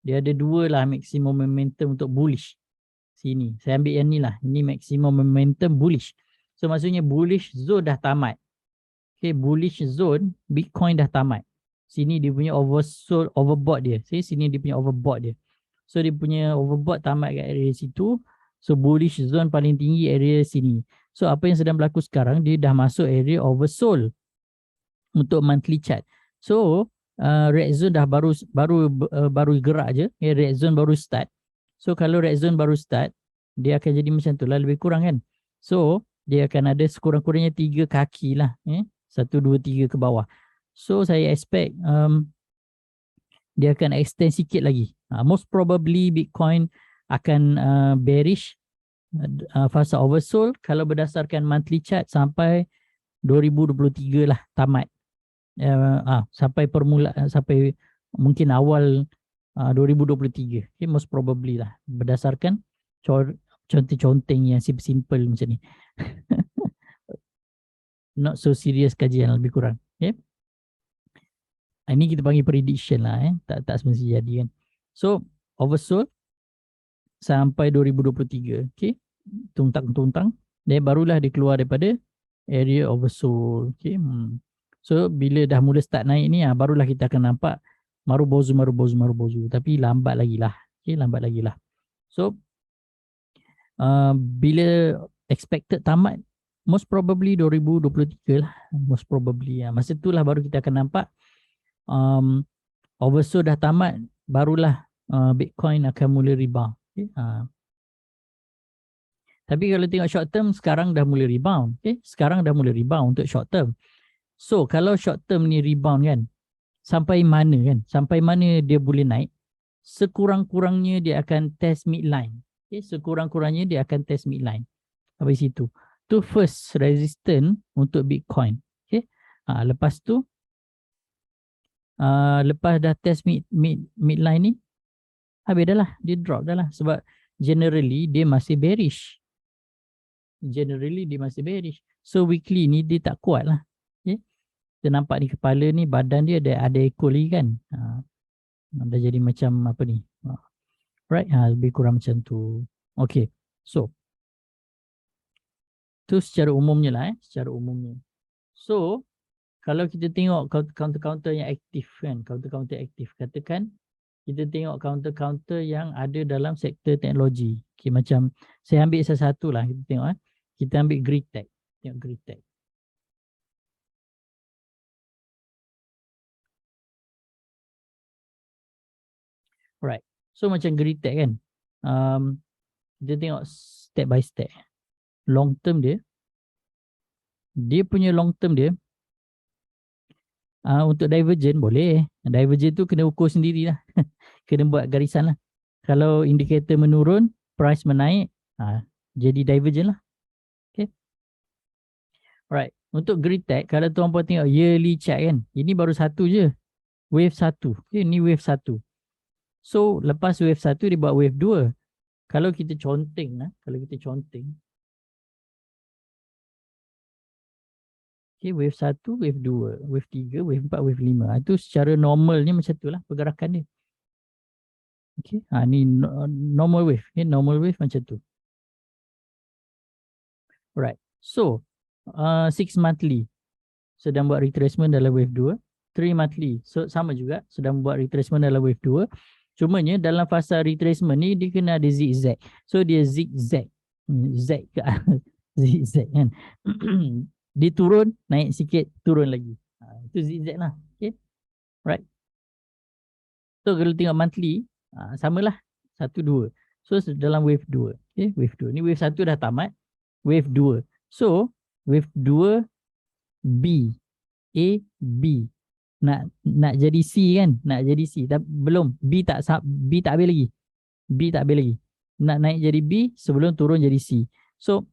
Dia ada 2 lah maximum momentum untuk bullish. Sini, saya ambil yang ni lah. Ini maximum momentum bullish. So maksudnya bullish zone dah tamat. Okay, bullish zone Bitcoin dah tamat. Sini dia punya oversold, overbought dia. Sini dia punya overbought dia. So dia punya overbought tamat kat area situ. So bullish zone paling tinggi area sini. So apa yang sedang berlaku sekarang, dia dah masuk area oversold untuk monthly chart. So red zone dah baru gerak je. Okay, red zone baru start. So kalau red zone baru start, dia akan jadi macam tu lah, lebih kurang kan. So dia akan ada sekurang-kurangnya 3 kaki lah. 1, 2, 3 ke bawah. So saya expect dia akan extend sikit lagi. Most probably Bitcoin akan bearish fasa oversold kalau berdasarkan monthly chart sampai 2023 lah tamat. Sampai permulaan, sampai mungkin awal 2023. Okay, most probably lah berdasarkan conteng-conteng yang simple macam ni. Not so serious kajian lebih kurang. Okay. Ini kita panggil prediction lah. Tak semesti jadi kan. So oversold sampai 2023. Okay. Tuntang-tuntang. Dan barulah dia keluar daripada area oversold. Okay. So bila dah mula start naik ni, barulah kita akan nampak marubozu. Tapi lambat lagi lah. Okay, lambat lagi lah. So bila expected tamat, most probably 2023 lah. Most probably. Masa itulah baru kita akan nampak oversold dah tamat, barulah Bitcoin akan mula rebound. Okay. Tapi kalau tengok short term, sekarang dah mula rebound. Okay. Sekarang dah mula rebound untuk short term. So kalau short term ni rebound kan, sampai mana kan? Sampai mana dia boleh naik? Sekurang-kurangnya dia akan test midline. Okay. Sekurang-kurangnya dia akan test midline. Habis situ. Tu first resistance untuk Bitcoin. Okay. Lepas tu, lepas dah test midline ni, habis dah lah. Dia drop dah lah. Sebab generally dia masih bearish. So weekly ni dia tak kuat lah. Okay. Kita nampak ni kepala ni, badan dia ada ekor lagi kan. Dah jadi macam apa ni. Right, lebih kurang macam tu. Okay, so tu secara umumnya lah. Secara umumnya. So kalau kita tengok counter-counter yang aktif kan. Counter-counter aktif. Katakan kita tengok counter-counter yang ada dalam sektor teknologi. Okay, macam saya ambil satu-satu lah. Kita tengok. Kita ambil Greentech. Tengok Greentech. Right. So macam Greentech kan. Kita tengok step by step. Long term dia. Dia punya long term dia. Untuk divergent boleh. Divergent tu kena ukur sendirilah. Kena buat garisan lah. Kalau indikator menurun, price menaik, jadi divergent lah. Okay. Alright. Untuk Greentech, kalau tuan-puan tengok yearly chart kan, ini baru satu je. Wave 1. Okay, ni wave 1. So, lepas wave 1, dia buat wave 2. Kalau kita conteng, okay, wave 1, wave 2, wave 3, wave 4, wave 5. Itu secara normalnya macam tu lah pergerakan dia. Okay. Ni normal wave. Normal wave macam tu. Right. So 6 monthly sedang buat retracement dalam wave 2. 3 monthly. So sama juga sedang buat retracement dalam wave 2. Cumanya dalam fasa retracement ni dia kena ada zigzag. So dia zigzag. Z ke zigzag kan. Dia turun, naik sikit, turun lagi. Itu zigzag lah. Okay. Right. So kalau tengok monthly, samalah 1, 2. So dalam wave 2. Okay, wave 2. Ni wave 1 dah tamat. Wave 2. So wave 2 B. A, B. Nak jadi C kan? Nak jadi C. Tapi belum. B tak habis lagi. B tak habis lagi. Nak naik jadi B sebelum turun jadi C. So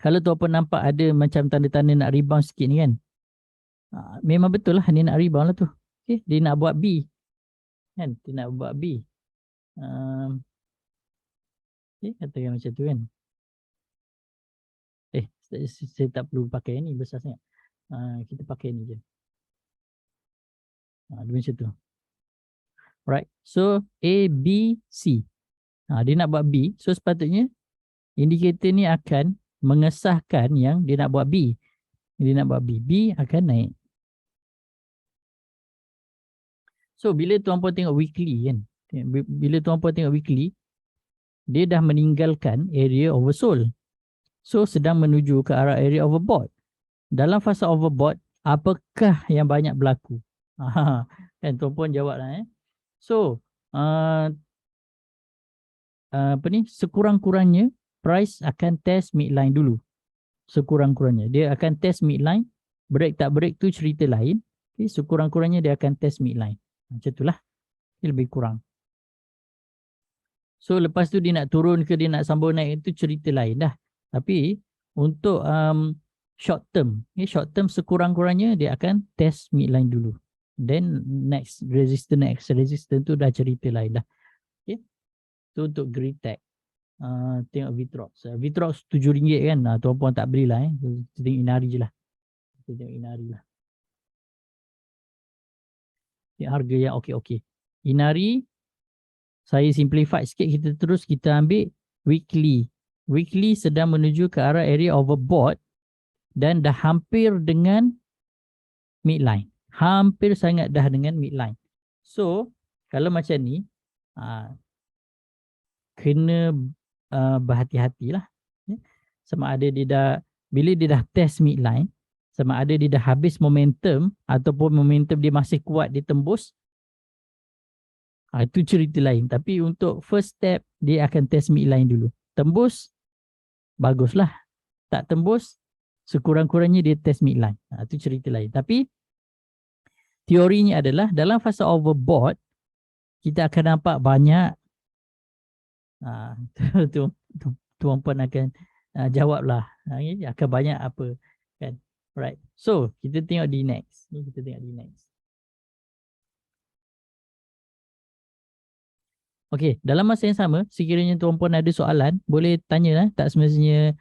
kalau tuan-puan nampak ada macam tanda-tanda nak rebound sikit ni kan. Memang betul lah dia nak rebound lah tu. Okay, dia nak buat B. Kan? Dia nak buat B. Okay, katakan macam tu kan. Saya tak perlu pakai ni besar sangat. Kita pakai ni je. Dia macam tu. Right. So A, B, C. Dia nak buat B. So sepatutnya indikator ni akan mengesahkan yang dia nak buat B. Dia nak buat B. B akan naik. So bila tuan-puan tengok weekly kan. Bila tuan-puan tengok weekly, dia dah meninggalkan area oversold. So sedang menuju ke arah area overbought. Dalam fasa overbought, apakah yang banyak berlaku? Kan tuan-puan jawab lah. So apa ni, sekurang-kurangnya price akan test midline dulu. Sekurang-kurangnya dia akan test midline. Break tak break tu cerita lain. Okay, sekurang-kurangnya dia akan test midline. Macam itulah. Lebih kurang. So lepas tu dia nak turun ke dia nak sambung naik itu cerita lain dah. Tapi untuk short term, short term sekurang-kurangnya dia akan test midline dulu. Then next resistance tu dah cerita lain dah. Okay. Tu untuk Greentech. Tengok Vitrox. Vitrox RM7 kan. Tuan-puan tak belilah. Kita tengok Inari je lah. Kita tengok Inari lah. Harga yang okey. Inari, saya simplify sikit, kita ambil weekly. Weekly sedang menuju ke arah area overbought dan dah hampir dengan midline. Hampir sangat dah dengan midline. So, kalau macam ni, kena berhati-hatilah. Sama ada dia dah, bila dia dah test midline, sama ada dia dah habis momentum ataupun momentum dia masih kuat, dia tembus. Itu cerita lain. Tapi untuk first step, dia akan test midline dulu. Tembus, baguslah. Tak tembus, sekurang-kurangnya dia test midline. Itu cerita lain. Tapi teorinya adalah dalam fasa overbought, kita akan nampak banyak tuan-puan akan jawablah. Akan banyak apa kan. Right. So, kita tengok di next. Kita tengok di next. Okey, dalam masa yang sama, sekiranya tuan-puan ada soalan, boleh tanya lah. Tak semestinya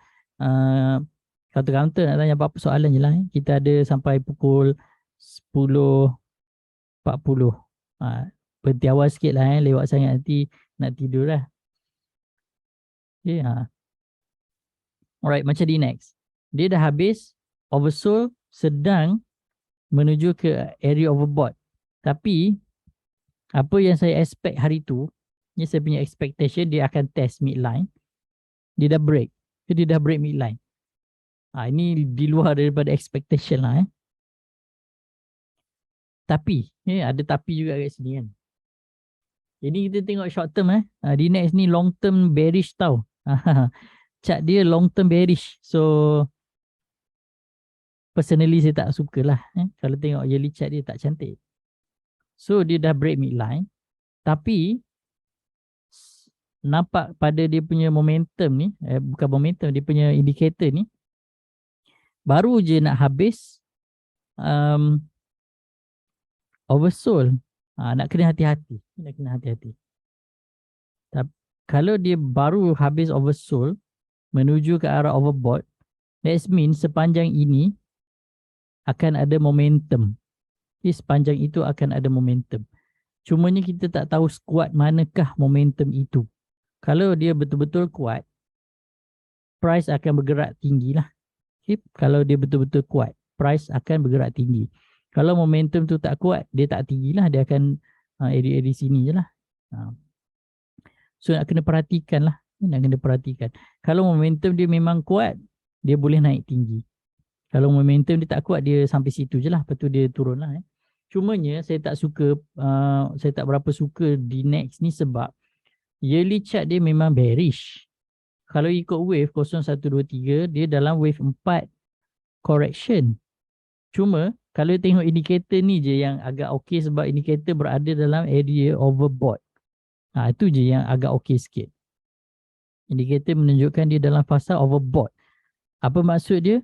counter-counter nak tanya apa-apa soalan je lah. Kita ada sampai pukul 10.40. Berhenti awal sikit lah. Lewat sangat nanti nak tidur lah. Okay, alright, macam di next. Dia dah habis oversold, sedang menuju ke area overbought. Tapi apa yang saya expect hari tu, ni saya punya expectation dia akan test midline. Dia dah break. Dia dah break midline. Ini di luar daripada expectation lah. Tapi, ada tapi juga kat sini kan. Ini kita tengok short term. Di next ni long term bearish tau. Chart dia long term bearish. So, personally saya tak suka lah. Kalau tengok yearly chart dia tak cantik. So, dia dah break midline. Tapi, nampak pada dia punya momentum ni, bukan momentum, dia punya indikator ni, baru je nak habis oversold. Nak kena hati-hati. Kalau dia baru habis oversold, menuju ke arah overbought, that means sepanjang ini akan ada momentum. Sepanjang itu akan ada momentum. Cumanya kita tak tahu kuat manakah momentum itu. Kalau dia betul-betul kuat, price akan bergerak tinggi lah. Okay? Kalau dia betul-betul kuat, price akan bergerak tinggi. Kalau momentum tu tak kuat, dia tak tinggi lah. Dia akan area-area sini je lah. So nak kena perhatikan lah. Nak kena perhatikan. Kalau momentum dia memang kuat, dia boleh naik tinggi. Kalau momentum dia tak kuat, dia sampai situ je lah. Lepas tu dia turun lah. Cumanya saya tak suka, saya tak berapa suka di next ni sebab yearly chart dia memang bearish. Kalau ikut wave 0123, dia dalam wave 4 correction. Cuma kalau tengok indikator ni je yang agak okey sebab indikator berada dalam area overbought. Itu je yang agak okey sikit. Indikator menunjukkan dia dalam fasa overbought. Apa maksud dia?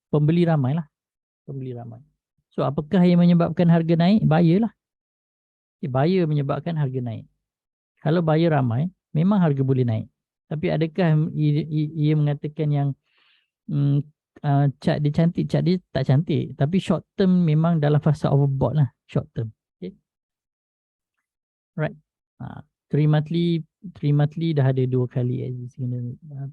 Pembeli ramai lah. Pembeli ramai. So apakah yang menyebabkan harga naik? Buyer lah. Buyer menyebabkan harga naik. Kalau buyer ramai, memang harga boleh naik. Tapi adakah ia mengatakan yang chart dia cantik, chart dia tak cantik. Tapi short term memang dalam fasa overbought lah. Short term. Okay. Right. 3 monthly dah ada 2 kali.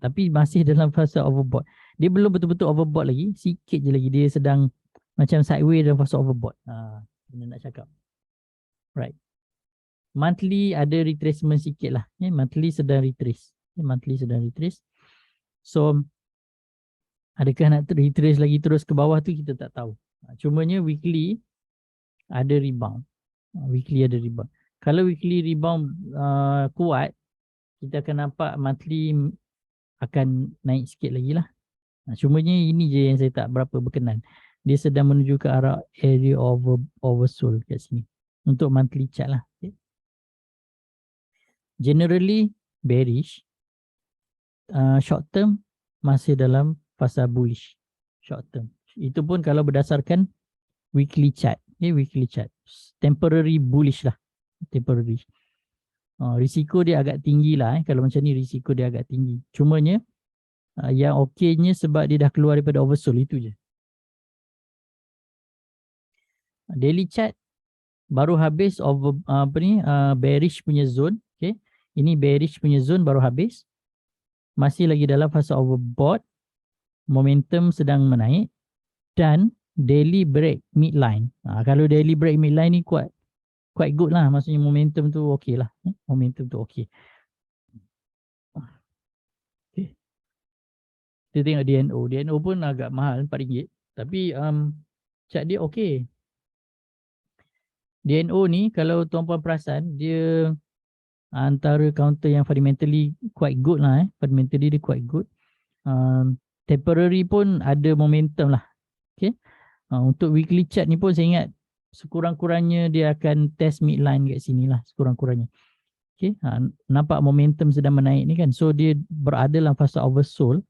Tapi masih dalam fasa overbought. Dia belum betul-betul overbought lagi. Sikit je lagi. Dia sedang macam sideways dalam fasa overbought. Benda nak cakap. Right. Monthly ada retracement sikit lah. Monthly sedang retrace. Monthly sedang retrace. So, adakah nak retrace lagi terus ke bawah tu kita tak tahu. Cumanya weekly ada rebound. Weekly ada rebound. Kalau weekly rebound kuat, kita akan nampak monthly akan naik sikit lagi lah. Cumanya ini je yang saya tak berapa berkenan. Dia sedang menuju ke arah area oversold kat sini. Untuk monthly chart lah. Okay. Generally bearish. Short term masih dalam fasa bullish. Short term. Itu pun kalau berdasarkan weekly chart. Okay, weekly chart. Temporary bullish lah. Temporary. Risiko dia agak tinggi lah. Kalau macam ni risiko dia agak tinggi. Cumanya yang okeynya sebab dia dah keluar daripada oversold itu je. Daily chart baru habis bearish punya zone. Okay. Ini bearish punya zone baru habis. Masih lagi dalam fasa overbought. Momentum sedang menaik. Dan daily break midline. Kalau daily break midline ni quite good lah. Maksudnya momentum tu okey lah. Momentum tu okey. Okay. Kita tengok DNO. DNO pun agak mahal, RM4. Tapi chart dia okey. DNO ni kalau tuan-puan perasan, dia antara counter yang fundamentally quite good lah. Fundamentally dia quite good. Temporary pun ada momentum lah. Okay. Untuk weekly chart ni pun saya ingat sekurang-kurangnya dia akan test midline kat sini lah. Sekurang-kurangnya. Okay. Nampak momentum sedang menaik ni kan. So dia berada dalam fasa oversold.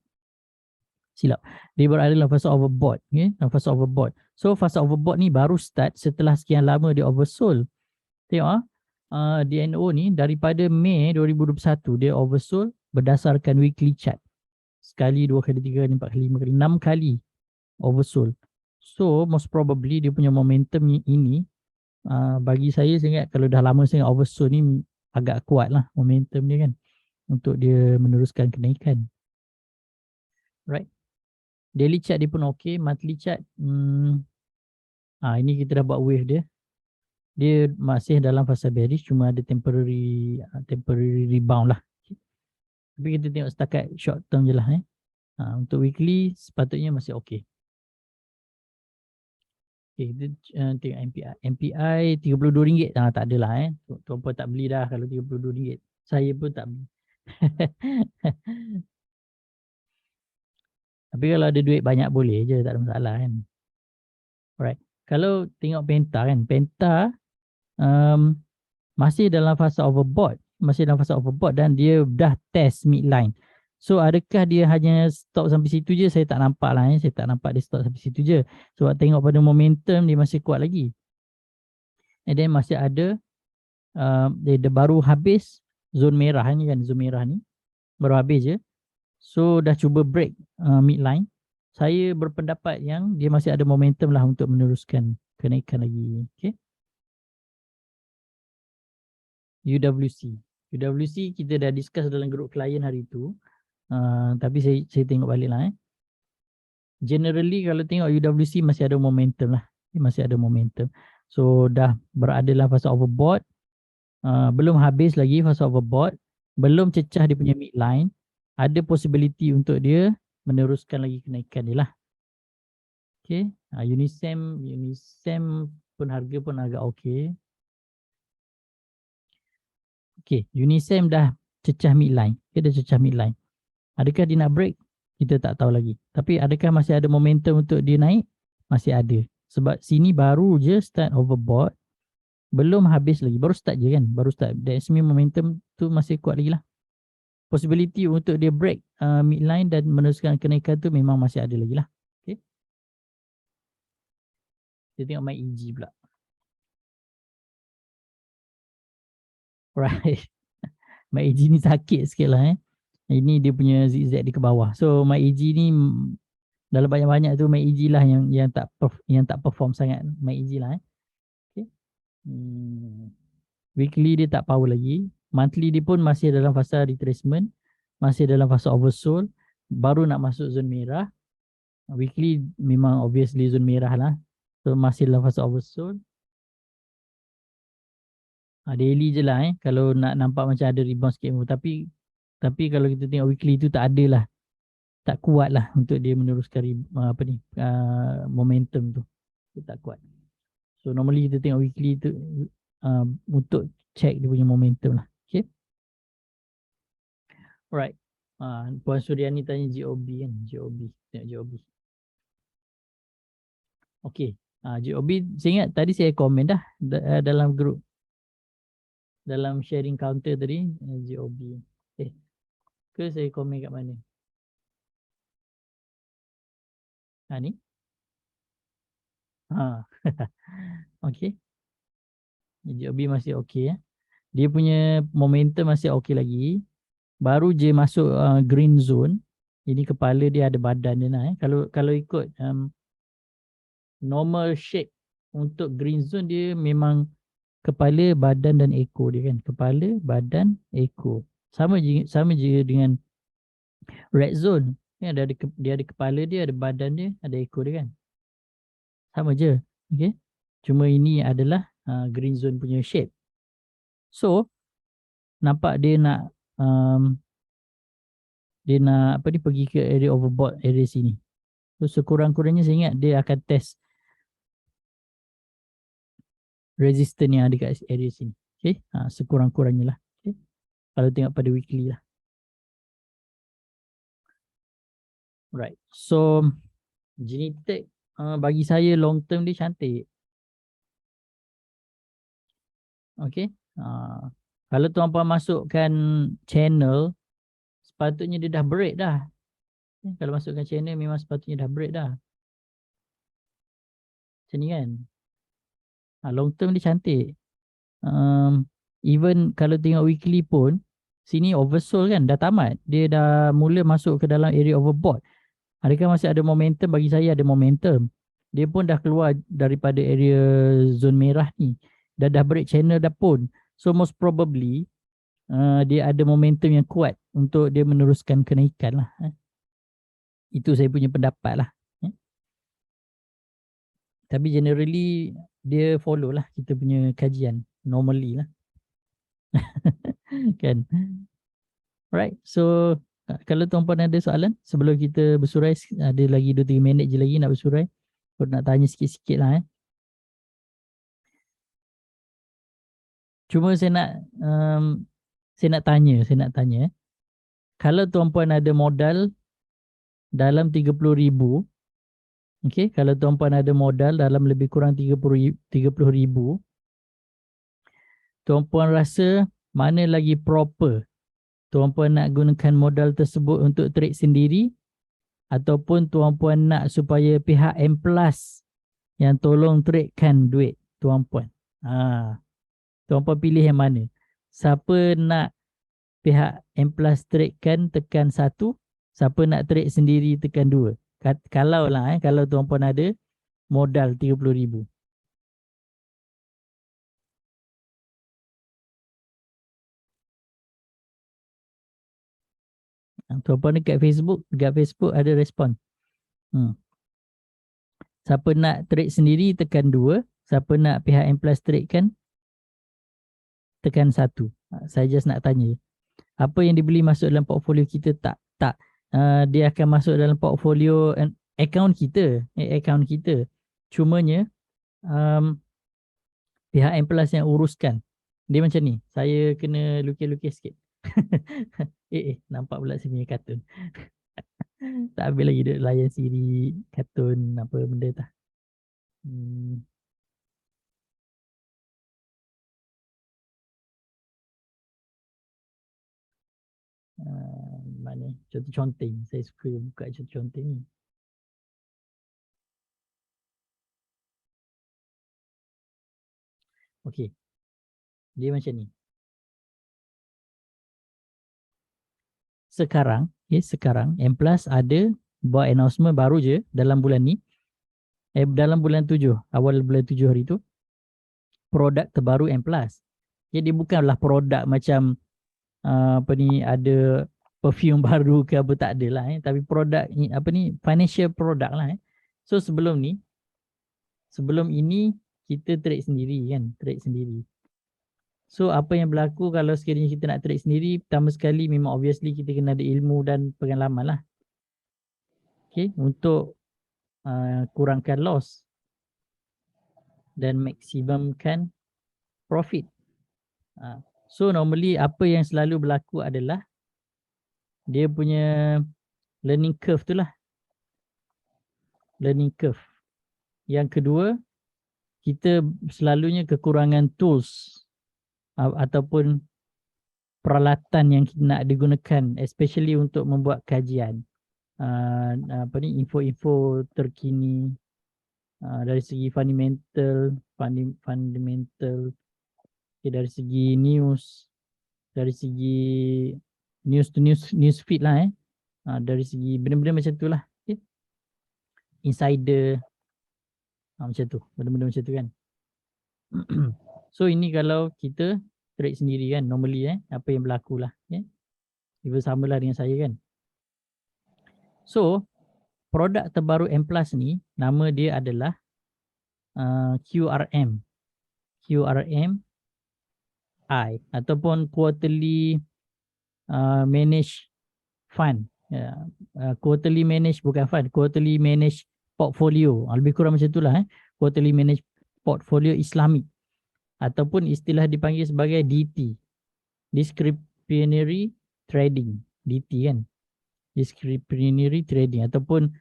Silap. Dia berada dalam fasa overbought. Okay. Dalam fasa overbought. So fasa overbought ni baru start setelah sekian lama dia oversold. Tengok DNO ni daripada Mei 2021 dia oversold berdasarkan weekly chart. Sekali, 2 kali, 3 kali, 4 kali, 5 kali, 6 kali oversold. So most probably dia punya momentum ini bagi saya ingat kalau dah lama saya oversold ni agak kuat lah momentum dia kan untuk dia meneruskan kenaikan. Right. Daily chart dia pun okey, monthly chart ini kita dah buat wave dia. Dia masih dalam fasa bearish, cuma ada temporary rebound lah. Tapi kita tengok setakat short term je lah. Untuk weekly sepatutnya masih okey. Okay, kita tengok MPI. MPI RM32. Tak adalah. Tuan-puan tak beli dah kalau RM32. Saya pun tak beli. Tapi kalau ada duit banyak boleh je, tak ada masalah kan. Alright. Kalau tengok Penta kan, Penta masih dalam fasa overbought. Masih dalam fasa overbought dan dia dah test midline. So adakah dia hanya stop sampai situ je? Saya tak nampak lah. Saya tak nampak dia stop sampai situ je. Sebab tengok pada momentum dia masih kuat lagi. And then masih ada dia baru habis zone merah ni kan. Zone merah ni baru habis je. So dah cuba break midline. Saya berpendapat yang dia masih ada momentum lah untuk meneruskan kenaikan lagi. Okay. UWC. UWC kita dah discuss dalam grup klien hari tu. Tapi saya tengok balik lah. Generally kalau tengok UWC masih ada momentum lah. Masih ada momentum. So dah berada dalam fasa overbought. Belum habis lagi fasa overbought. Belum cecah dia punya midline. Ada possibility untuk dia meneruskan lagi kenaikan dia lah. Okay. Unisem pun harga pun agak okay. Okay, Unisem dah cecah midline. Dia dah cecah midline. Adakah dia nak break? Kita tak tahu lagi. Tapi adakah masih ada momentum untuk dia naik? Masih ada. Sebab sini baru je start overbought. Belum habis lagi. Baru start je kan? Baru start. That's mean momentum tu masih kuat lagi lah. Possibility untuk dia break midline dan meneruskan kenaikan tu memang masih ada lagi lah. Okay. Kita tengok MyEG pula. Right. MyEG ni sakit sikit lah. Ini dia punya zigzag di ke bawah. So MyEG ni dalam banyak-banyak tu MyEG lah yang tak perform sangat. MyEG lah. Okay. Weekly dia tak power lagi. Monthly dia pun masih dalam fasa retracement. Masih dalam fasa oversold. Baru nak masuk zon merah. Weekly memang obviously zon merah lah. So masih dalam fasa oversold. Daily je lah kalau nak nampak macam ada rebound sikit. Tapi kalau kita tengok weekly tu tak ada lah. Tak kuat lah untuk dia meneruskan momentum tu. Dia tak kuat. So normally kita tengok weekly tu untuk check dia punya momentum lah. Okay. Alright. Puan Suryani tanya GOB kan. GOB. Tengok GOB. Okay. GOB saya ingat tadi saya komen dah dalam group. Dalam sharing counter tadi. GOB. Ke saya komen kat mana? Ni. Okay. GOB masih okay. Dia punya momentum masih okay lagi. Baru je masuk green zone. Ini kepala dia ada badan dia nak. Kalau ikut normal shape untuk green zone dia memang kepala, badan dan ekor dia kan. Kepala, badan, ekor. Sama je dengan red zone. Dia ada kepala dia, ada badan dia, ada ekor dia kan. Sama je. Okay. Cuma ini adalah green zone punya shape. So nampak dia nak pergi ke area overbought area sini. So sekurang-kurangnya saya ingat dia akan test resistance yang ada kat area sini. Okay. Sekurang-kurangnya lah. Okay. Kalau tengok pada weekly lah. Right. So Genitech bagi saya long term dia cantik. Okay. Kalau tuan-puan masukkan channel, sepatutnya dia dah break dah. Kalau masukkan channel memang sepatutnya dah break dah. Macam ni kan. Long term dia cantik. Even kalau tengok weekly pun, sini oversold kan, dah tamat. Dia dah mula masuk ke dalam area overbought. Adakah masih ada momentum? Bagi saya ada momentum. Dia pun dah keluar daripada area zon merah ni. Dah break channel dah pun. So most probably dia ada momentum yang kuat untuk dia meneruskan kenaikan lah. Itu saya punya pendapat lah. Tapi generally dia follow lah kita punya kajian. Normally lah. Kan. Alright. So kalau tuan-puan ada soalan sebelum kita bersurai, ada lagi 2-3 minit je lagi nak bersurai. Aku nak tanya sikit-sikit lah. Cuma saya nak tanya. Kalau tuan-puan ada modal dalam 30,000, okay, kalau tuan-puan ada modal dalam lebih kurang 30,000, tuan-puan rasa mana lagi proper? Tuan-puan nak gunakan modal tersebut untuk trade sendiri ataupun tuan-puan nak supaya pihak M+ yang tolong tradekan duit tuan-puan? Tuan-puan pilih yang mana? Siapa nak pihak M+ tradekan tekan 1, siapa nak trade sendiri tekan 2. Kalau tuan-puan ada modal 30,000. Tuan-puan dekat Facebook ada respon. Siapa nak trade sendiri tekan 2, siapa nak pihak M Plus trade kan tekan 1. Saya just nak tanya, apa yang dibeli masuk dalam portfolio kita tak dia akan masuk dalam portfolio account kita. Cumanya pihak M Plus yang uruskan. Dia macam ni, saya kena lukis-lukis sikit. Nampak pula saya punya kartun. Tak habis lagi duk layan Siri, kartun apa benda tak. Mana contoh conteng, saya suka buka contoh conteng ni. Okey, dia macam ni. Sekarang M Plus ada buat announcement baru je dalam bulan ni. Dalam bulan 7, awal bulan 7 hari tu, produk terbaru M Plus. Jadi bukanlah produk macam apa ni, ada perfume baru ke apa, tak ada lah, tapi produk apa ni, financial product lah. So sebelum ini kita trade sendiri kan, So apa yang berlaku kalau sekiranya kita nak trade sendiri, pertama sekali memang obviously kita kena ada ilmu dan pengalaman lah. Okay, untuk kurangkan loss dan maksimumkan profit. So normally apa yang selalu berlaku adalah dia punya learning curve tu lah. Learning curve. Yang kedua, kita selalunya kekurangan tools ataupun peralatan yang kita nak digunakan, especially untuk membuat kajian. Apa ni, info-info terkini dari segi fundamental, dari segi news, dari segi news feed lah, dari segi benda-benda macam tu lah, insider, macam tu, benda-benda macam tu kan. So ini kalau kita trade sendiri kan, normally apa yang berlaku lah, Ibu sama lah dengan saya kan. So produk terbaru M Plus ni, nama dia adalah QRM I ataupun quarterly manage fund. Quarterly manage bukan fund, quarterly manage portfolio, lebih kurang macam itulah. Quarterly manage portfolio Islamic, ataupun istilah dipanggil sebagai DT, discretionary trading. DT kan, discretionary trading, ataupun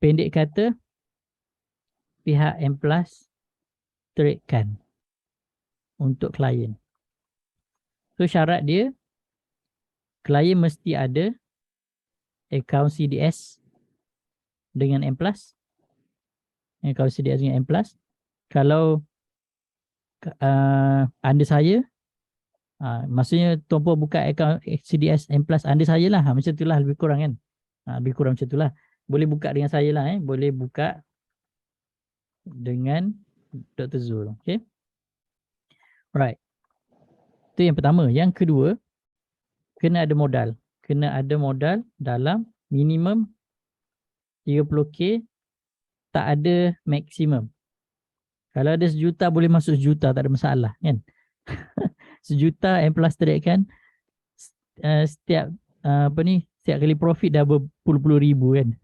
pendek kata pihak M Plus tradekan untuk klien. So syarat dia, klien mesti ada akaun CDS dengan M Plus. Akaun CDS dengan M Plus. Kalau anda saya, maksudnya tuan-puan buka akaun CDS M Plus anda saya lah, macam itulah lebih kurang kan. Lebih kurang macam itulah. Boleh buka dengan saya lah, boleh buka dengan Dr. Zul. Okay. Right. Itu yang pertama. Yang kedua, kena ada modal. Kena ada modal dalam minimum 30k, tak ada maksimum. Kalau ada 1 juta boleh masuk 1 juta, tak ada masalah kan. 1 juta M Plus trade kan, setiap setiap kali profit dah berpuluh-puluh ribu kan.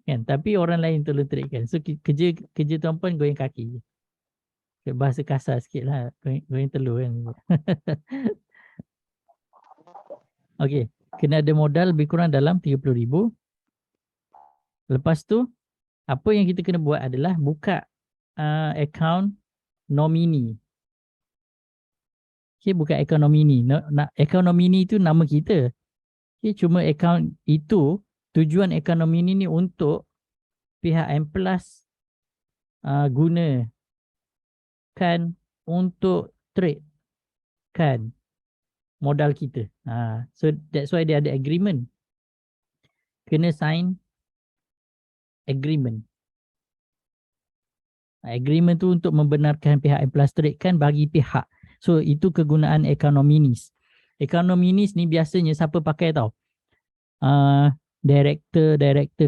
Kan, tapi orang lain tolong trade kan. So kerja tuan-puan goyang kaki. Bahasa kasar sikit lah, goyang telur kan. Okey, kena ada modal lebih kurang dalam 30,000. Lepas tu, apa yang kita kena buat adalah buka account nomini. Okay, buka account nomini. Account nomini itu nama kita. Okay, cuma account itu, tujuan account nomini ni untuk pihak M Plus gunakan untuk trade kan modal kita. So that's why dia ada agreement. Kena sign agreement. Agreement tu untuk membenarkan pihak M Plus trade kan bagi pihak. So itu kegunaan account nominis. Account nominis ni biasanya siapa pakai tau? director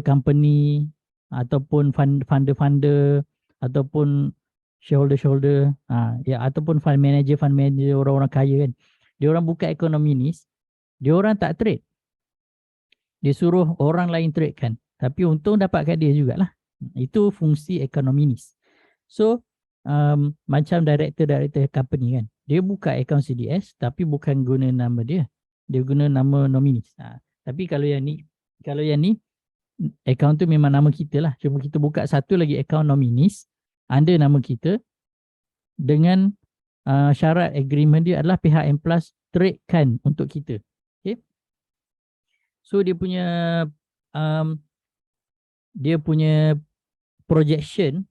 company ataupun funder ataupun shareholder ya, ataupun fund manager orang-orang kaya kan, dia orang buka ekonominis, dia orang tak trade, dia suruh orang lain trade kan, tapi untung dapat kat dia jugalah. Itu fungsi ekonominis. So macam director company kan, dia buka akaun CDS tapi bukan guna nama dia guna nama nominis. Tapi kalau yang ni akaun tu memang nama kita lah, cuma kita buka satu lagi akaun nominis under nama kita dengan syarat agreement dia adalah pihak M+ tradekan untuk kita. Okay. So dia punya projection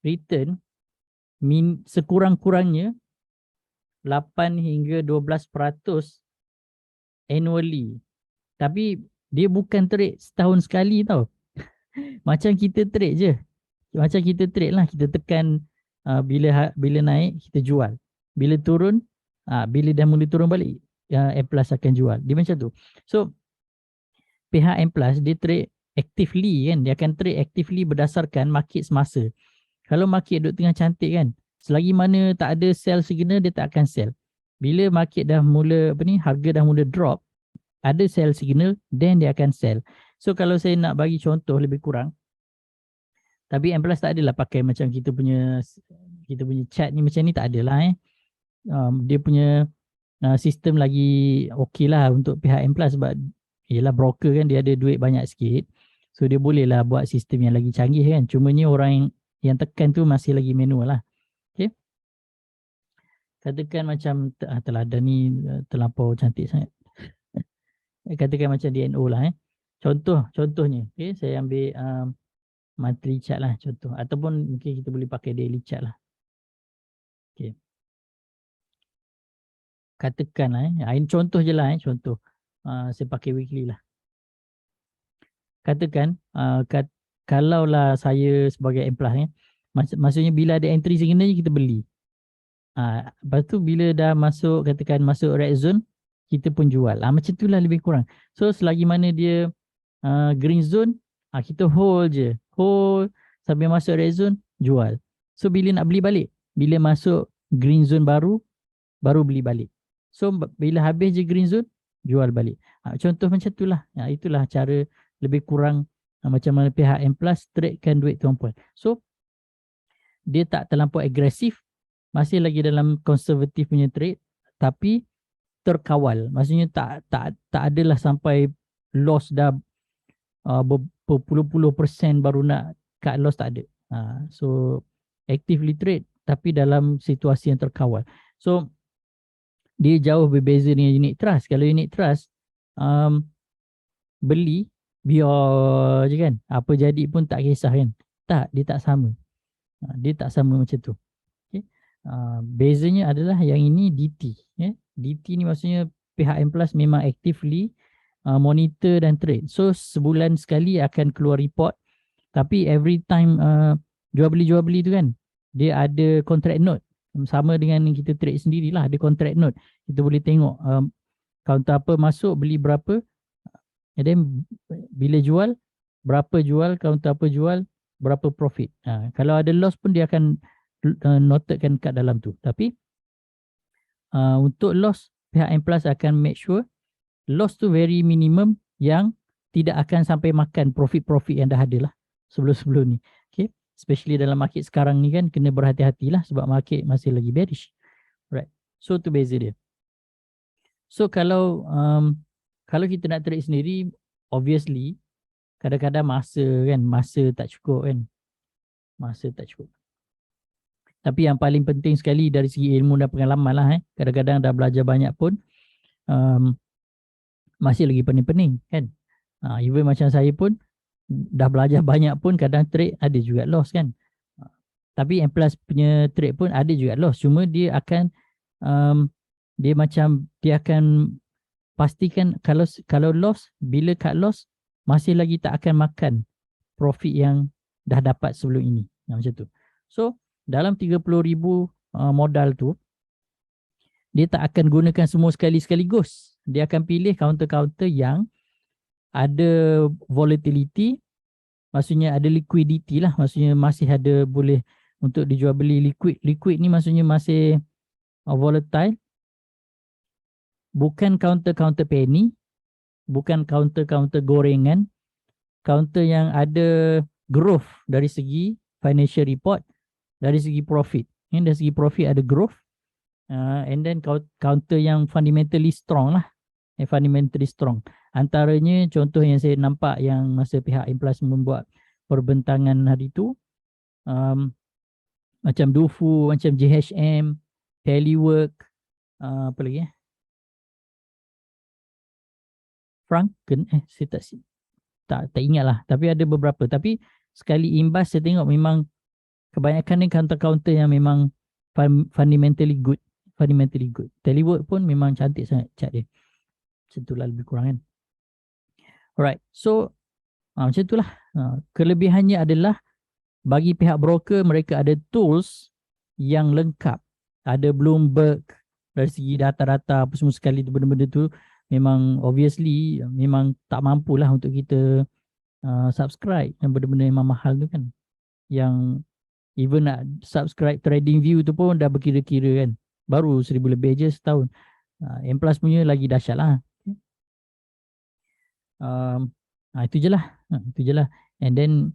return sekurang-kurangnya 8 hingga 12% annually. Tapi dia bukan trade setahun sekali tau. Macam kita trade je. Macam kita trade lah, kita tekan bila naik kita jual. Bila turun, bila dah mula turun balik, M+ akan jual. Dia macam tu. So pihak M+ dia trade actively kan, dia akan trade actively berdasarkan market semasa. Kalau market duduk tengah cantik kan, selagi mana tak ada sell signal, dia tak akan sell. Bila market dah mula harga dah mula drop, ada sell signal, then dia akan sell. So kalau saya nak bagi contoh lebih kurang, tapi M+ tak adalah pakai macam kita punya chart ni macam ni, tak adalah dia punya sistem lagi okey lah untuk pihak M+ sebab ialah broker kan, dia ada duit banyak sikit. So dia boleh lah buat sistem yang lagi canggih kan. Cuma ni orang yang tekan tu masih lagi manual lah. Okay. Katakan macam teladan ni terlampau cantik sangat. Katakan macam DNO lah contohnya. Okay, saya ambil monthly chart lah contoh, ataupun mungkin kita boleh pakai daily chart lah. Okay. Katakan lah ini contoh je lah contoh. Saya pakai weekly lah. Katakan kalaulah saya sebagai M+ maksudnya bila ada entry signal kita beli. Lepas tu bila dah masuk, katakan masuk red zone, kita pun jual. Macam itulah lebih kurang. So selagi mana dia green zone, kita hold je. Hold sampai masuk red zone, jual. So bila nak beli balik, bila masuk green zone baru beli balik. So bila habis je green zone, jual balik. Contoh macam itulah. Itulah cara lebih kurang macam mana pihak M+ tradekan duit tuan-puan. So dia tak terlampau agresif, masih lagi dalam konservatif punya trade, tapi terkawal. Maksudnya tak adalah sampai loss dah berpuluh-puluh % baru nak cut loss, tak ada. So actively trade tapi dalam situasi yang terkawal. So dia jauh berbeza dengan unit trust. Kalau unit trust beli biar je kan, apa jadi pun tak kisah kan. Tak, dia tak sama. Dia tak sama macam tu. Okay. Bezanya adalah yang ini DT. DT ni maksudnya pihak M+ memang actively monitor dan trade. So sebulan sekali akan keluar report, tapi every time jual beli tu kan, dia ada contract note. Sama dengan kita trade sendirilah, ada contract note. Kita boleh tengok counter apa masuk, beli berapa, and then bila jual, berapa jual, counter apa jual, berapa profit. Kalau ada loss pun dia akan notekan kat dalam tu. Tapi untuk loss, pihak M+ akan make sure loss tu very minimum, yang tidak akan sampai makan profit-profit yang dah ada lah sebelum ni. Okay. Especially dalam market sekarang ni kan, kena berhati-hatilah sebab market masih lagi bearish. Right. So tu beza dia. So kalau kita nak trade sendiri, obviously kadang-kadang masa tak cukup kan. Masa tak cukup. Tapi yang paling penting sekali dari segi ilmu dan pengalaman lah. Kadang-kadang dah belajar banyak pun masih lagi pening-pening kan. Even macam saya pun dah belajar banyak pun kadang trade ada juga loss kan. Tapi M+ punya trade pun ada juga loss. Cuma dia akan dia akan pastikan kalau loss, bila cut loss masih lagi tak akan makan profit yang dah dapat sebelum ini. Macam tu. So dalam 30,000 modal tu, dia tak akan gunakan semua sekaligus. Dia akan pilih counter-counter yang ada volatility, maksudnya ada liquidity lah, maksudnya masih ada boleh untuk dijual beli liquid. Liquid ni maksudnya masih volatile. Bukan counter-counter penny, bukan counter-counter gorengan, counter yang ada growth dari segi financial report, dari segi profit. Dari segi profit ada growth, and then counter yang fundamentally strong lah, fundamentally strong. Antaranya contoh yang saya nampak yang masa pihak Implus membuat perbentangan hari tu, macam Dufu, macam JHM, Telework, apa lagi Franken, saya tak ingat lah, tapi ada beberapa. Tapi sekali imbas saya tengok memang kebanyakan ni counter-counter yang memang fundamentally good. Telework pun memang cantik sangat chart dia. Macam tu lah lebih kurang kan. Alright, so macam tu lah. Kelebihannya adalah bagi pihak broker, mereka ada tools yang lengkap. Ada Bloomberg, dari segi data-data apa semua sekali tu, benda-benda tu memang obviously memang tak mampulah untuk kita subscribe yang benda-benda memang mahal tu kan. Yang even nak subscribe TradingView tu pun dah berkira-kira kan. Baru 1,000 lebih je setahun. M Plus punya lagi dahsyat lah. Itu je lah. Itu je lah. And then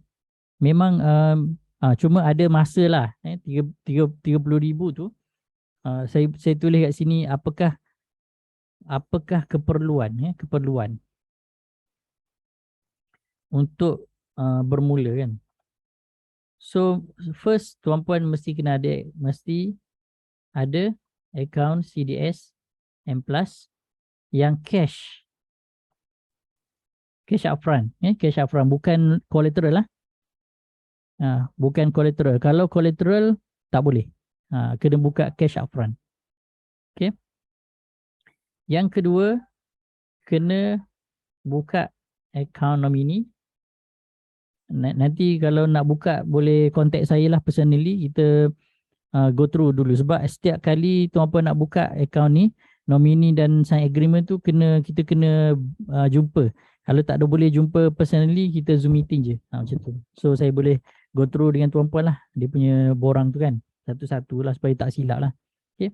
memang cuma ada masa lah. 30,000 tu. Saya tulis kat sini apakah keperluan keperluan untuk bermula kan. So first tuan-puan mesti ada account CDS M Plus yang cash upfront, cash upfront, bukan collateral lah. Bukan collateral. Kalau collateral tak boleh. Kena buka cash upfront. Okay. Yang kedua, kena buka account nominee. Nanti kalau nak buka boleh contact saya lah personally, kita go through dulu. Sebab setiap kali tuan-puan nak buka account ni, nominee dan sign agreement tu kita kena jumpa. Kalau tak ada boleh jumpa personally, kita Zoom meeting je. Macam tu. So saya boleh go through dengan tuan-puan lah, dia punya borang tu kan, satu-satu lah supaya tak silap lah. Okay.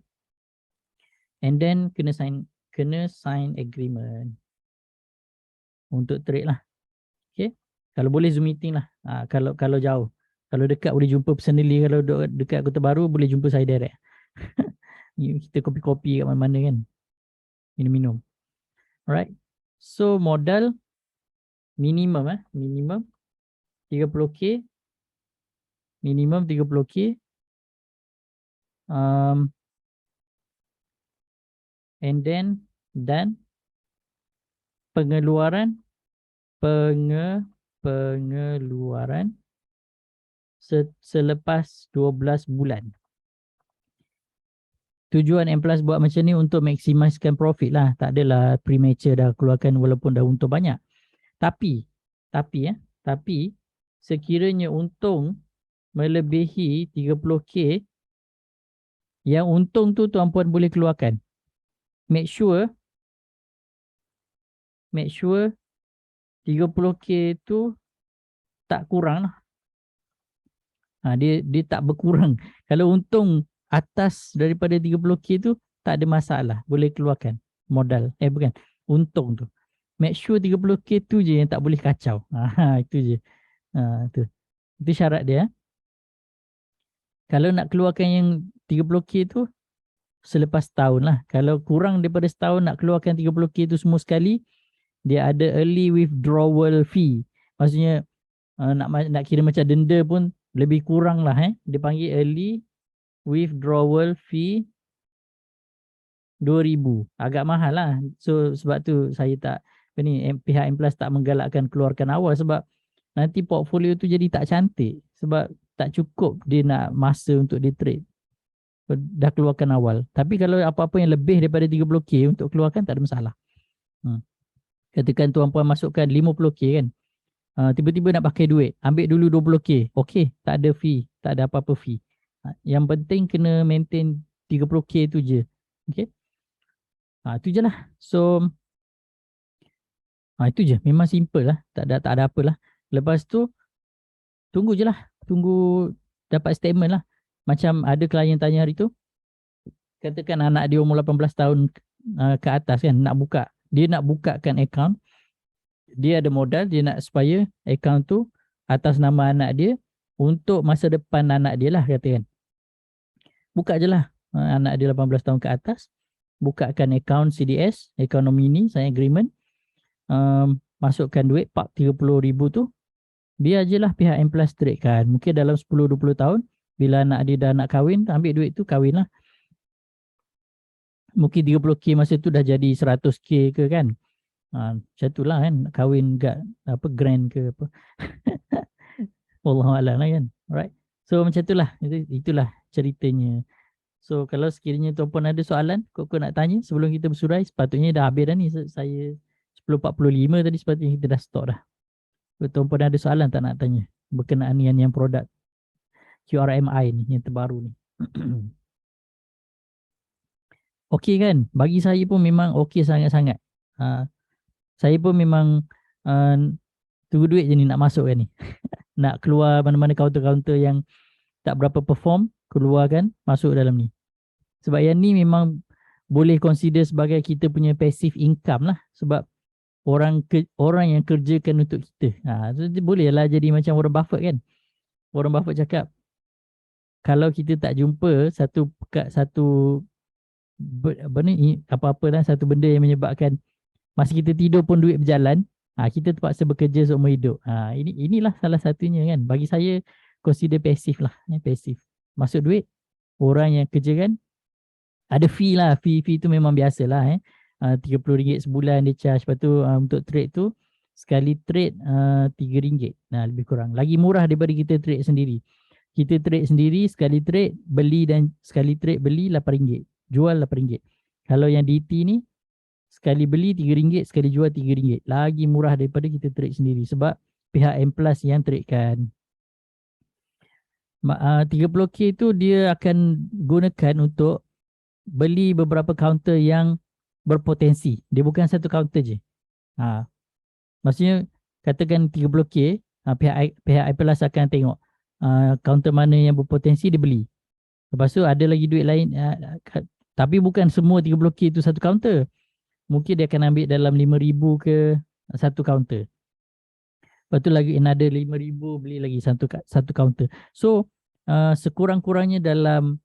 And then kena sign agreement untuk trade lah. Okay. Kalau boleh Zoom meeting lah. Kalau jauh. Kalau dekat boleh jumpa personally. Kalau dekat Kota Baru boleh jumpa saya direct. Kita kopi-kopi kat mana-mana kan. Minum-minum. Alright. So modal minimum 30k. Minimum 30k. And then pengeluaran selepas 12 bulan. Tujuan M Plus buat macam ni untuk maksimiskan profit lah. Tak adalah premature dah keluarkan walaupun dah untung banyak. Tapi sekiranya untung melebihi 30k, yang untung tu tuan-puan boleh keluarkan. Make sure 30k tu tak kurang lah. Dia tak berkurang. Kalau untung atas daripada 30k tu tak ada masalah, boleh keluarkan modal. Bukan, untung tu. Make sure 30k tu je yang tak boleh kacau. Itu je. Itu syarat dia. Kalau nak keluarkan yang 30k tu selepas tahun lah. Kalau kurang daripada setahun nak keluarkan 30k tu semua sekali, dia ada early withdrawal fee. Maksudnya nak kira macam denda pun lebih kurang lah. Dia panggil early withdrawal fee 2,000. Agak mahal lah. So sebab tu saya tak, pihak M Plus tak menggalakkan keluarkan awal, sebab nanti portfolio tu jadi tak cantik. Sebab tak cukup dia nak masa untuk dia trade. Dah keluarkan awal. Tapi kalau apa-apa yang lebih daripada 30k untuk keluarkan tak ada masalah. Katakan tuan-puan masukkan 50k kan. Tiba-tiba nak pakai duit, ambil dulu 20k. Okey, tak ada fee, tak ada apa-apa fee. Yang penting kena maintain 30k tu je. Okey. Itu je lah. So itu je, memang simple lah, tak ada apa lah. Lepas tu tunggu je lah, tunggu dapat statement lah. Macam ada klien tanya hari tu, katakan anak dia umur 18 tahun ke atas kan, dia nak bukakan account, dia ada modal, dia nak supaya account tu atas nama anak dia untuk masa depan anak dia lah, kata kan. Buka je lah, anak dia 18 tahun ke atas, bukakan account CDS, account nomini, sign agreement, masukkan duit 30,000 tu, biar je lah pihak M+ trade kan. Mungkin dalam 10-20 tahun, bila anak dia dah nak kahwin, ambil duit tu kahwin lah. Mungkin 30K masa tu dah jadi 100K ke kan. Macam tu lah kan, kahwin kat apa grand ke apa. Wallahualam lah kan. Alright. So macam tu lah, itulah ceritanya. So kalau sekiranya tuan-puan ada soalan, kau nak tanya sebelum kita bersurai, sepatutnya dah habis dah ni. Saya 10.45 tadi sepatutnya kita dah stop dah. Tuan-puan ada soalan tak nak tanya berkenaan dengan yang produk QRMI ni, yang terbaru ni. Okey kan? Bagi saya pun memang okey sangat-sangat. Saya pun memang tunggu duit je ni nak masuk kan ni. Nak keluar mana-mana counter-counter yang tak berapa perform, keluarkan, masuk dalam ni. Sebab yang ni memang boleh consider sebagai kita punya passive income lah. Sebab orang yang kerjakan untuk kita. So boleh lah jadi macam Warren Buffett kan. Warren Buffett cakap, kalau kita tak jumpa satu apa-apa lah, satu benda yang menyebabkan masa kita tidur pun duit berjalan, kita terpaksa bekerja seumur hidup. Inilah salah satunya kan. Bagi saya consider passive lah, passive. Masuk duit, orang yang kerjakan, ada fee lah. Fee tu memang biasa lah. RM30 sebulan dia charge. Lepas tu untuk trade tu, sekali trade RM3. Lebih kurang. Lagi murah daripada kita trade sendiri. Kita trade sendiri, sekali trade beli RM8, jual RM8. Kalau yang DT ni, sekali beli RM3, sekali jual RM3. Lagi murah daripada kita trade sendiri. Sebab pihak M+ yang trade kan. 30K tu dia akan gunakan untuk beli beberapa counter yang berpotensi. Dia bukan satu counter je. Maksudnya katakan 30K, pihak M+ akan tengok counter mana yang berpotensi, dia beli. Lepas tu ada lagi duit lain, tapi bukan semua 30K tu satu counter. Mungkin dia akan ambil dalam 5,000 ke satu counter. Lepas tu lagi another 5,000 beli lagi satu counter. So sekurang-kurangnya dalam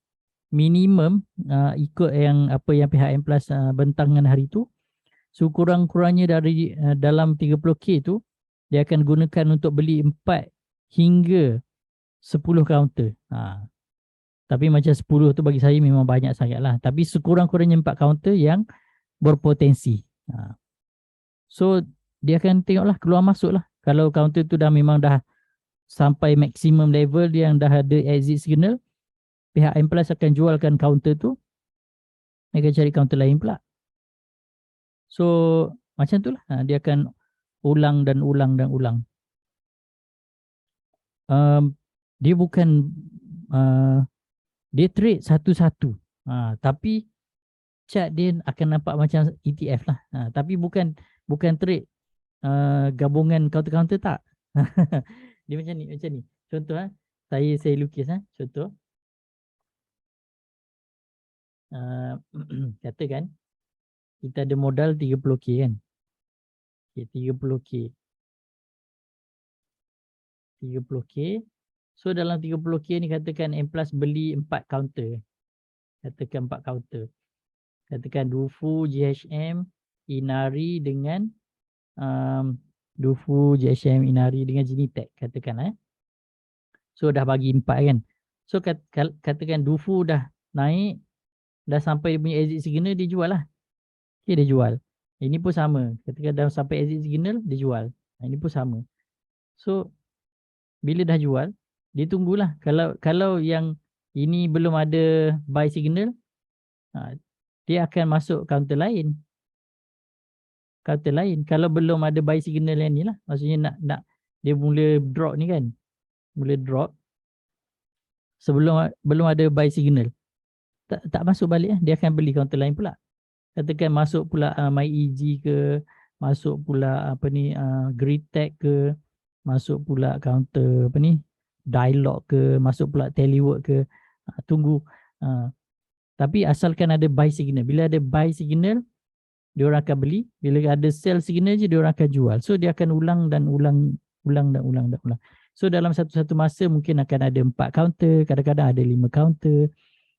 minimum ikut yang apa yang pihak M+ bentangkan hari tu, sekurang-kurangnya dari dalam 30K tu dia akan gunakan untuk beli 4 hingga 10 counter. Tapi macam 10 tu bagi saya memang banyak sangat lah. Tapi sekurang-kurangnya 4 counter yang berpotensi. So dia akan tengoklah, keluar masuk lah. Kalau counter tu memang dah sampai maksimum level dia yang dah ada exit signal, pihak M+ akan jualkan counter tu, dia akan cari counter lain pula. So macam tu lah, dia akan ulang dan ulang dan ulang. Dia bukan dia trade satu-satu, tapi chart dia akan nampak macam ETF lah. Tapi bukan trade gabungan counter-counter, tak. Dia macam ni. Contoh saya lukis contoh. Katakan kita ada modal 30K kan. Okay, 30K. So dalam 30K ni katakan M+ beli 4 counter. Katakan 4 counter. Katakan Dufu, GHM, Inari dengan Genitech katakan. So dah bagi 4 kan. So katakan Dufu dah naik, dah sampai punya exit signal, dia jual lah. Okay, dia jual. Ini pun sama. Katakan dah sampai exit signal, dia jual. Ini pun sama. So bila dah jual, dia tunggulah. Kalau yang ini belum ada buy signal, dia akan masuk counter lain. Kalau belum ada buy signal yang ni lah, maksudnya nak dia mula drop ni kan. Mula drop sebelum belum ada buy signal. Tak masuk balik dia akan beli counter lain pula. Katakan masuk pula MyEG ke, masuk pula apa ni Greetek ke, masuk pula counter apa ni Dialog ke, masuk pula Telework ke, tunggu. Tapi asalkan ada buy signal. Bila ada buy signal, dia orang akan beli. Bila ada sell signal je, dia orang akan jual. So dia akan ulang dan ulang, ulang dan ulang dan ulang. So dalam satu-satu masa mungkin akan ada 4 counter, kadang-kadang ada 5 counter,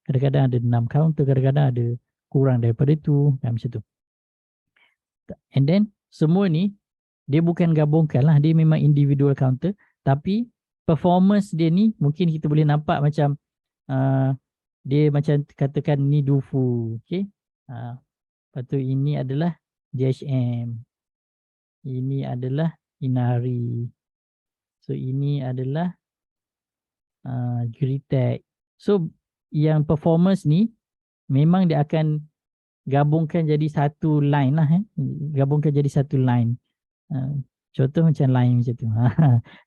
kadang-kadang ada 6 counter, kadang-kadang ada kurang daripada itu, macam tu. And then semua ni dia bukan gabungkan lah, dia memang individual counter, tapi performance dia ni mungkin kita boleh nampak macam dia macam katakan ni Dufu, okay. Lepas tu ini adalah JHM, ini adalah Inari, so ini adalah Greetek. So yang performance ni memang dia akan gabungkan jadi satu line lah, gabungkan jadi satu line. Contoh macam line macam tu.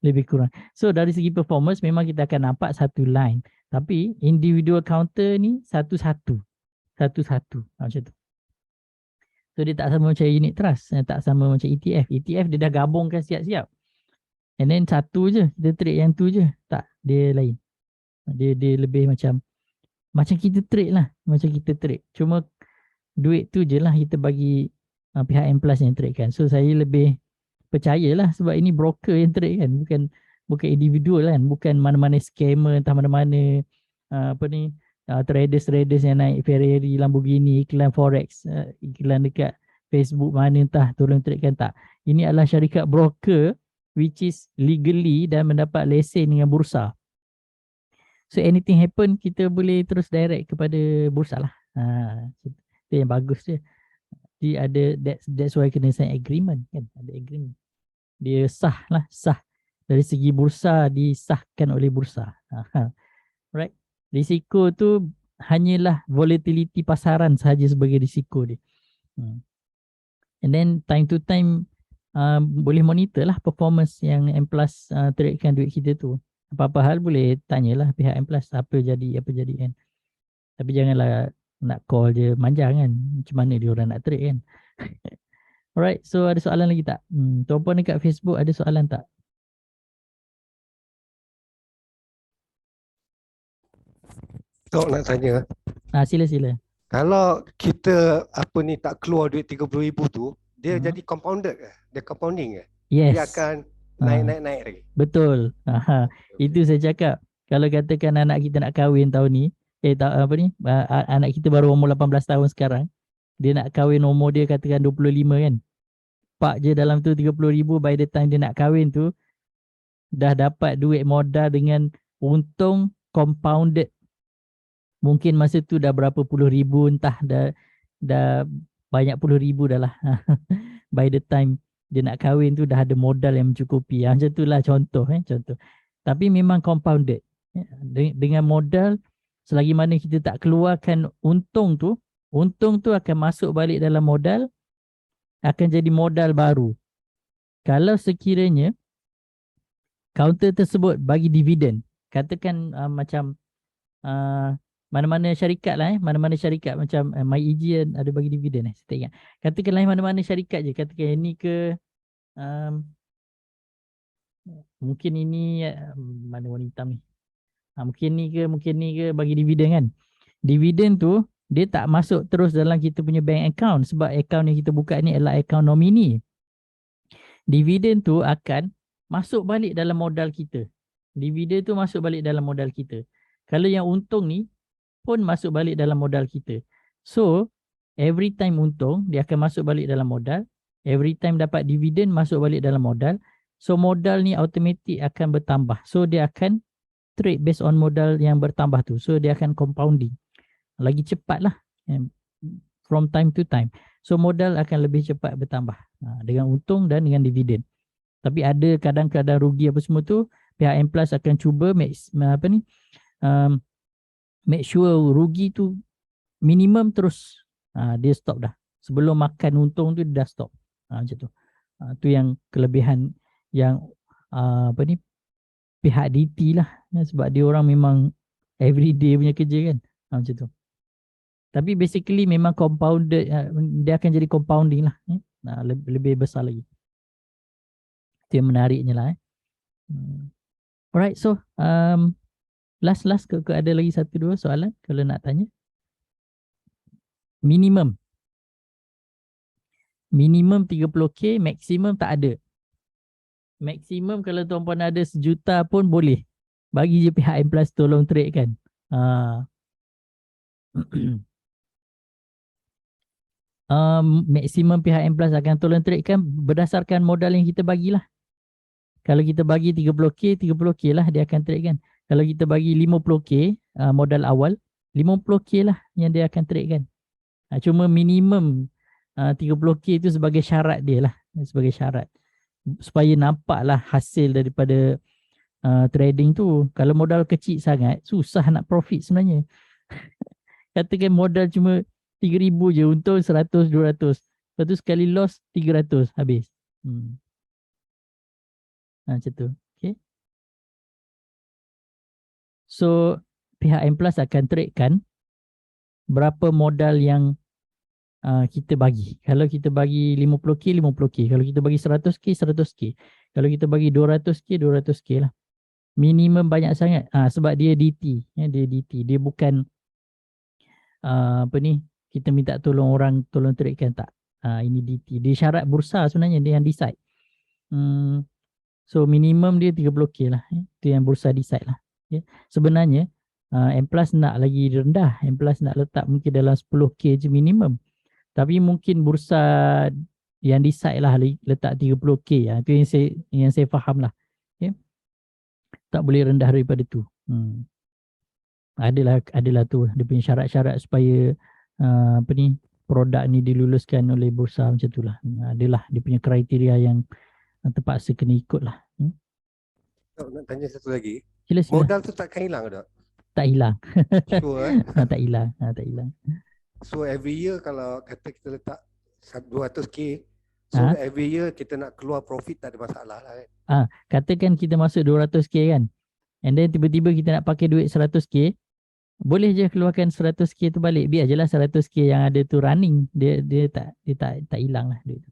Lebih kurang. So dari segi performance memang kita akan nampak satu line. Tapi individual counter ni satu-satu. Satu-satu. Macam tu. So dia tak sama macam unit trust. Tak sama macam ETF. ETF dia dah gabungkan siap-siap. And then satu je. Kita trade yang tu je. Tak. Dia lain. Dia lebih macam kita trade lah. Macam kita trade. Cuma duit tu je lah kita bagi pihak M Plus yang trade kan. So saya lebih percayalah sebab ini broker yang trade kan, bukan individual kan, bukan mana-mana scammer entah mana-mana traders yang naik Ferrari, Lamborghini, iklan forex, iklan dekat Facebook mana entah tolong trade kan, tak. Ini adalah syarikat broker which is legally dan mendapat lesen dengan bursa. So anything happen kita boleh terus direct kepada bursa lah. Itu yang bagus dia. Jadi ada that's why kena sign agreement kan, ada agreement. Dia sah lah, sah dari segi bursa, disahkan oleh bursa. Right. Risiko tu hanyalah volatility pasaran sahaja sebagai risiko dia. And then time to time boleh monitor lah performance yang M Plus tradekan duit kita tu. Apa-apa hal boleh tanyalah pihak M Plus apa jadi kan. Tapi janganlah nak call je manja kan. Macam mana dia orang nak trade kan. Alright, so ada soalan lagi tak? Tuan-puan dekat Facebook ada soalan tak? Tok nak tanya. Sila. Kalau kita tak keluar duit 30,000 tu, dia jadi compounded ke? Dia compounding ke? Yes. Dia akan naik lagi. Betul. Itu saya cakap. Kalau katakan anak kita nak kahwin tahun ni, anak kita baru umur 18 tahun sekarang, dia nak kahwin umur dia katakan 25 kan. Pak je dalam tu 30,000, by the time dia nak kahwin tu dah dapat duit modal dengan untung compounded. Mungkin masa tu dah berapa puluh ribu, entah dah banyak puluh ribu dah lah. By the time dia nak kahwin tu dah ada modal yang mencukupi. Macam tu lah contoh. Tapi memang compounded. Dengan modal, selagi mana kita tak keluarkan untung tu akan masuk balik dalam modal, akan jadi modal baru. Kalau sekiranya counter tersebut bagi dividen, katakan macam mana-mana syarikat lah mana-mana syarikat macam MyEG ada bagi dividen saya tak ingat. Katakanlah mana-mana syarikat je, katakan ini ke mungkin ini mana warna hitam ni, mungkin ni ke bagi dividen kan. Dividen tu dia tak masuk terus dalam kita punya bank account sebab account yang kita buka ni adalah account nomini. Dividen tu akan masuk balik dalam modal kita. Dividen tu masuk balik dalam modal kita. Kalau yang untung ni pun masuk balik dalam modal kita. So, every time untung, dia akan masuk balik dalam modal. Every time dapat dividen, masuk balik dalam modal. So, modal ni automatic akan bertambah. So, dia akan trade based on modal yang bertambah tu. So, dia akan compounding. Lagi cepat lah. From time to time. So, modal akan lebih cepat bertambah. Dengan untung dan dengan dividen. Tapi ada kadang-kadang rugi apa semua tu, pihak M Plus akan cuba make sure rugi tu minimum terus. Dia stop dah. Sebelum makan untung tu dia dah stop. Macam tu. Tu yang kelebihan yang pihak DT lah. Sebab dia orang memang everyday punya kerja kan. Macam tu. Tapi basically memang compounded, dia akan jadi compounding lah. Lebih besar lagi. Itu yang menariknya lah. Alright, so last ke ada lagi 1-2 soalan kalau nak tanya. Minimum 30k, maksimum tak ada. Maksimum kalau tuan-puan ada 1 juta pun boleh. Bagi je pihak M Plus tolong trade kan. Maksimum pihak M Plus akan tolong trade kan berdasarkan modal yang kita bagilah. Kalau kita bagi 30k, 30k lah dia akan trade kan. Kalau kita bagi 50k modal awal, 50k lah yang dia akan trade kan. Cuma minimum 30k itu sebagai syarat dia lah. Sebagai syarat. Supaya nampaklah hasil daripada trading tu. Kalau modal kecil sangat, susah nak profit sebenarnya. Katakan modal cuma 3,000 je, untung 100, 200. Lepas tu sekali loss 300, habis. Macam tu. Okay. So, pihak M Plus akan tradekan berapa modal yang kita bagi. Kalau kita bagi 50k, 50k. Kalau kita bagi 100k, 100k. Kalau kita bagi 200k, 200k lah. Minimum banyak sangat. Sebab dia DT. Dia DT. Dia bukan kita minta tolong orang tolong tradekan, tak. Ini DT. Dia syarat bursa sebenarnya, dia yang decide. So minimum dia 30k lah. Itu yang bursa decide lah. Sebenarnya M Plus nak lagi rendah. M Plus nak letak mungkin dalam 10k je minimum. Tapi mungkin bursa yang decide lah letak 30k. Itu yang saya faham lah. Tak boleh rendah daripada tu. Adalah tu dia punya syarat-syarat supaya produk ni diluluskan oleh bursa, macam tu lah. Adalah dia punya kriteria yang terpaksa kena ikut lah. Nak tanya satu lagi. Sila. Modal tu takkan hilang ke tak? Tak hilang. Sure. Tak hilang. Tak hilang. So every year kalau kata kita letak 200k, so every year kita nak keluar profit tak ada masalah lah kan? Katakan kita masuk 200k kan, and then tiba-tiba kita nak pakai duit 100k, boleh je keluarkan 100k tu balik. Biar je lah 100k yang ada tu running. Dia tak hilang lah duit tu.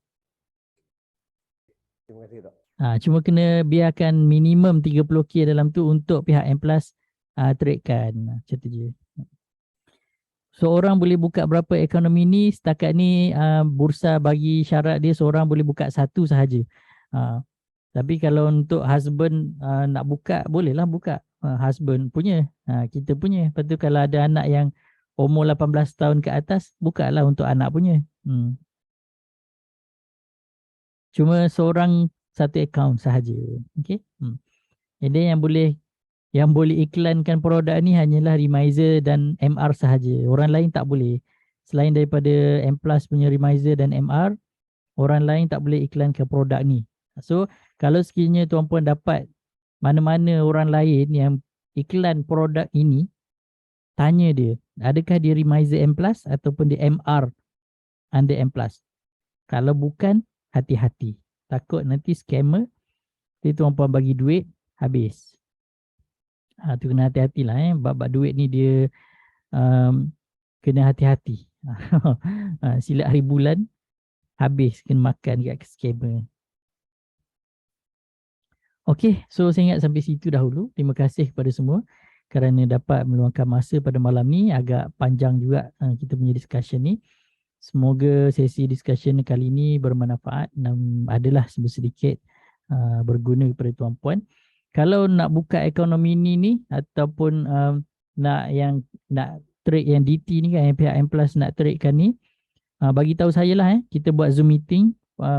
Terima kasih, Dok. Cuma kena biarkan minimum 30k dalam tu untuk pihak M Plus tradekan. Macam tu je. Seorang boleh buka berapa ekonomi ni? Setakat ni bursa bagi syarat dia seorang boleh buka 1 sahaja. Tapi kalau untuk husband nak buka, bolehlah buka. Husband punya, kita punya. Lepas tu kalau ada anak yang umur 18 tahun ke atas, bukalah untuk anak punya. Cuma seorang 1 akaun sahaja. Okay. And then yang boleh iklankan produk ni hanyalah Remizer dan MR sahaja. Orang lain tak boleh. Selain daripada M Plus punya Remizer dan MR, orang lain tak boleh iklankan produk ni. So, kalau sekiranya tuan-puan dapat mana-mana orang lain yang iklan produk ini, tanya dia, adakah dia Remizer M Plus ataupun dia MR under M Plus. Kalau bukan, hati-hati. Takut nanti scammer, dia tuan-puan bagi duit, habis. Tu kena hati-hatilah. Bab duit ni dia kena hati-hati. Silap hari bulan, habis kena makan dekat scammer. Okay, so saya ingat sampai situ dahulu. Terima kasih kepada semua kerana dapat meluangkan masa pada malam ni. Agak panjang juga kita punya discussion ni. Semoga sesi discussion kali ni bermanfaat dan adalah sedikit berguna kepada tuan-puan. Kalau nak buka ekonomi ni ataupun nak trade yang DT ni kan, yang pihak M Plus nak trade kan ni, bagi tahu saya lah. Kita buat Zoom meeting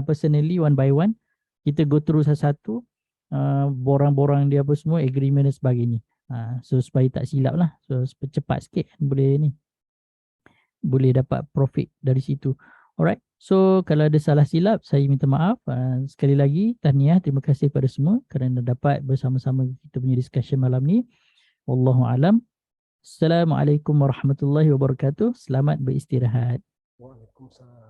personally one by one. Kita go through satu-satu, borang-borang dia apa semua, agreement dan sebagainya. So supaya tak silap lah. So cepat sikit boleh dapat profit dari situ. Alright. So kalau ada salah silap, saya minta maaf. Sekali lagi tahniah, terima kasih kepada semua kerana dapat bersama-sama kita punya discussion malam ni. Wallahu alam. Assalamualaikum warahmatullahi wabarakatuh. Selamat beristirahat. Waalaikumsalam.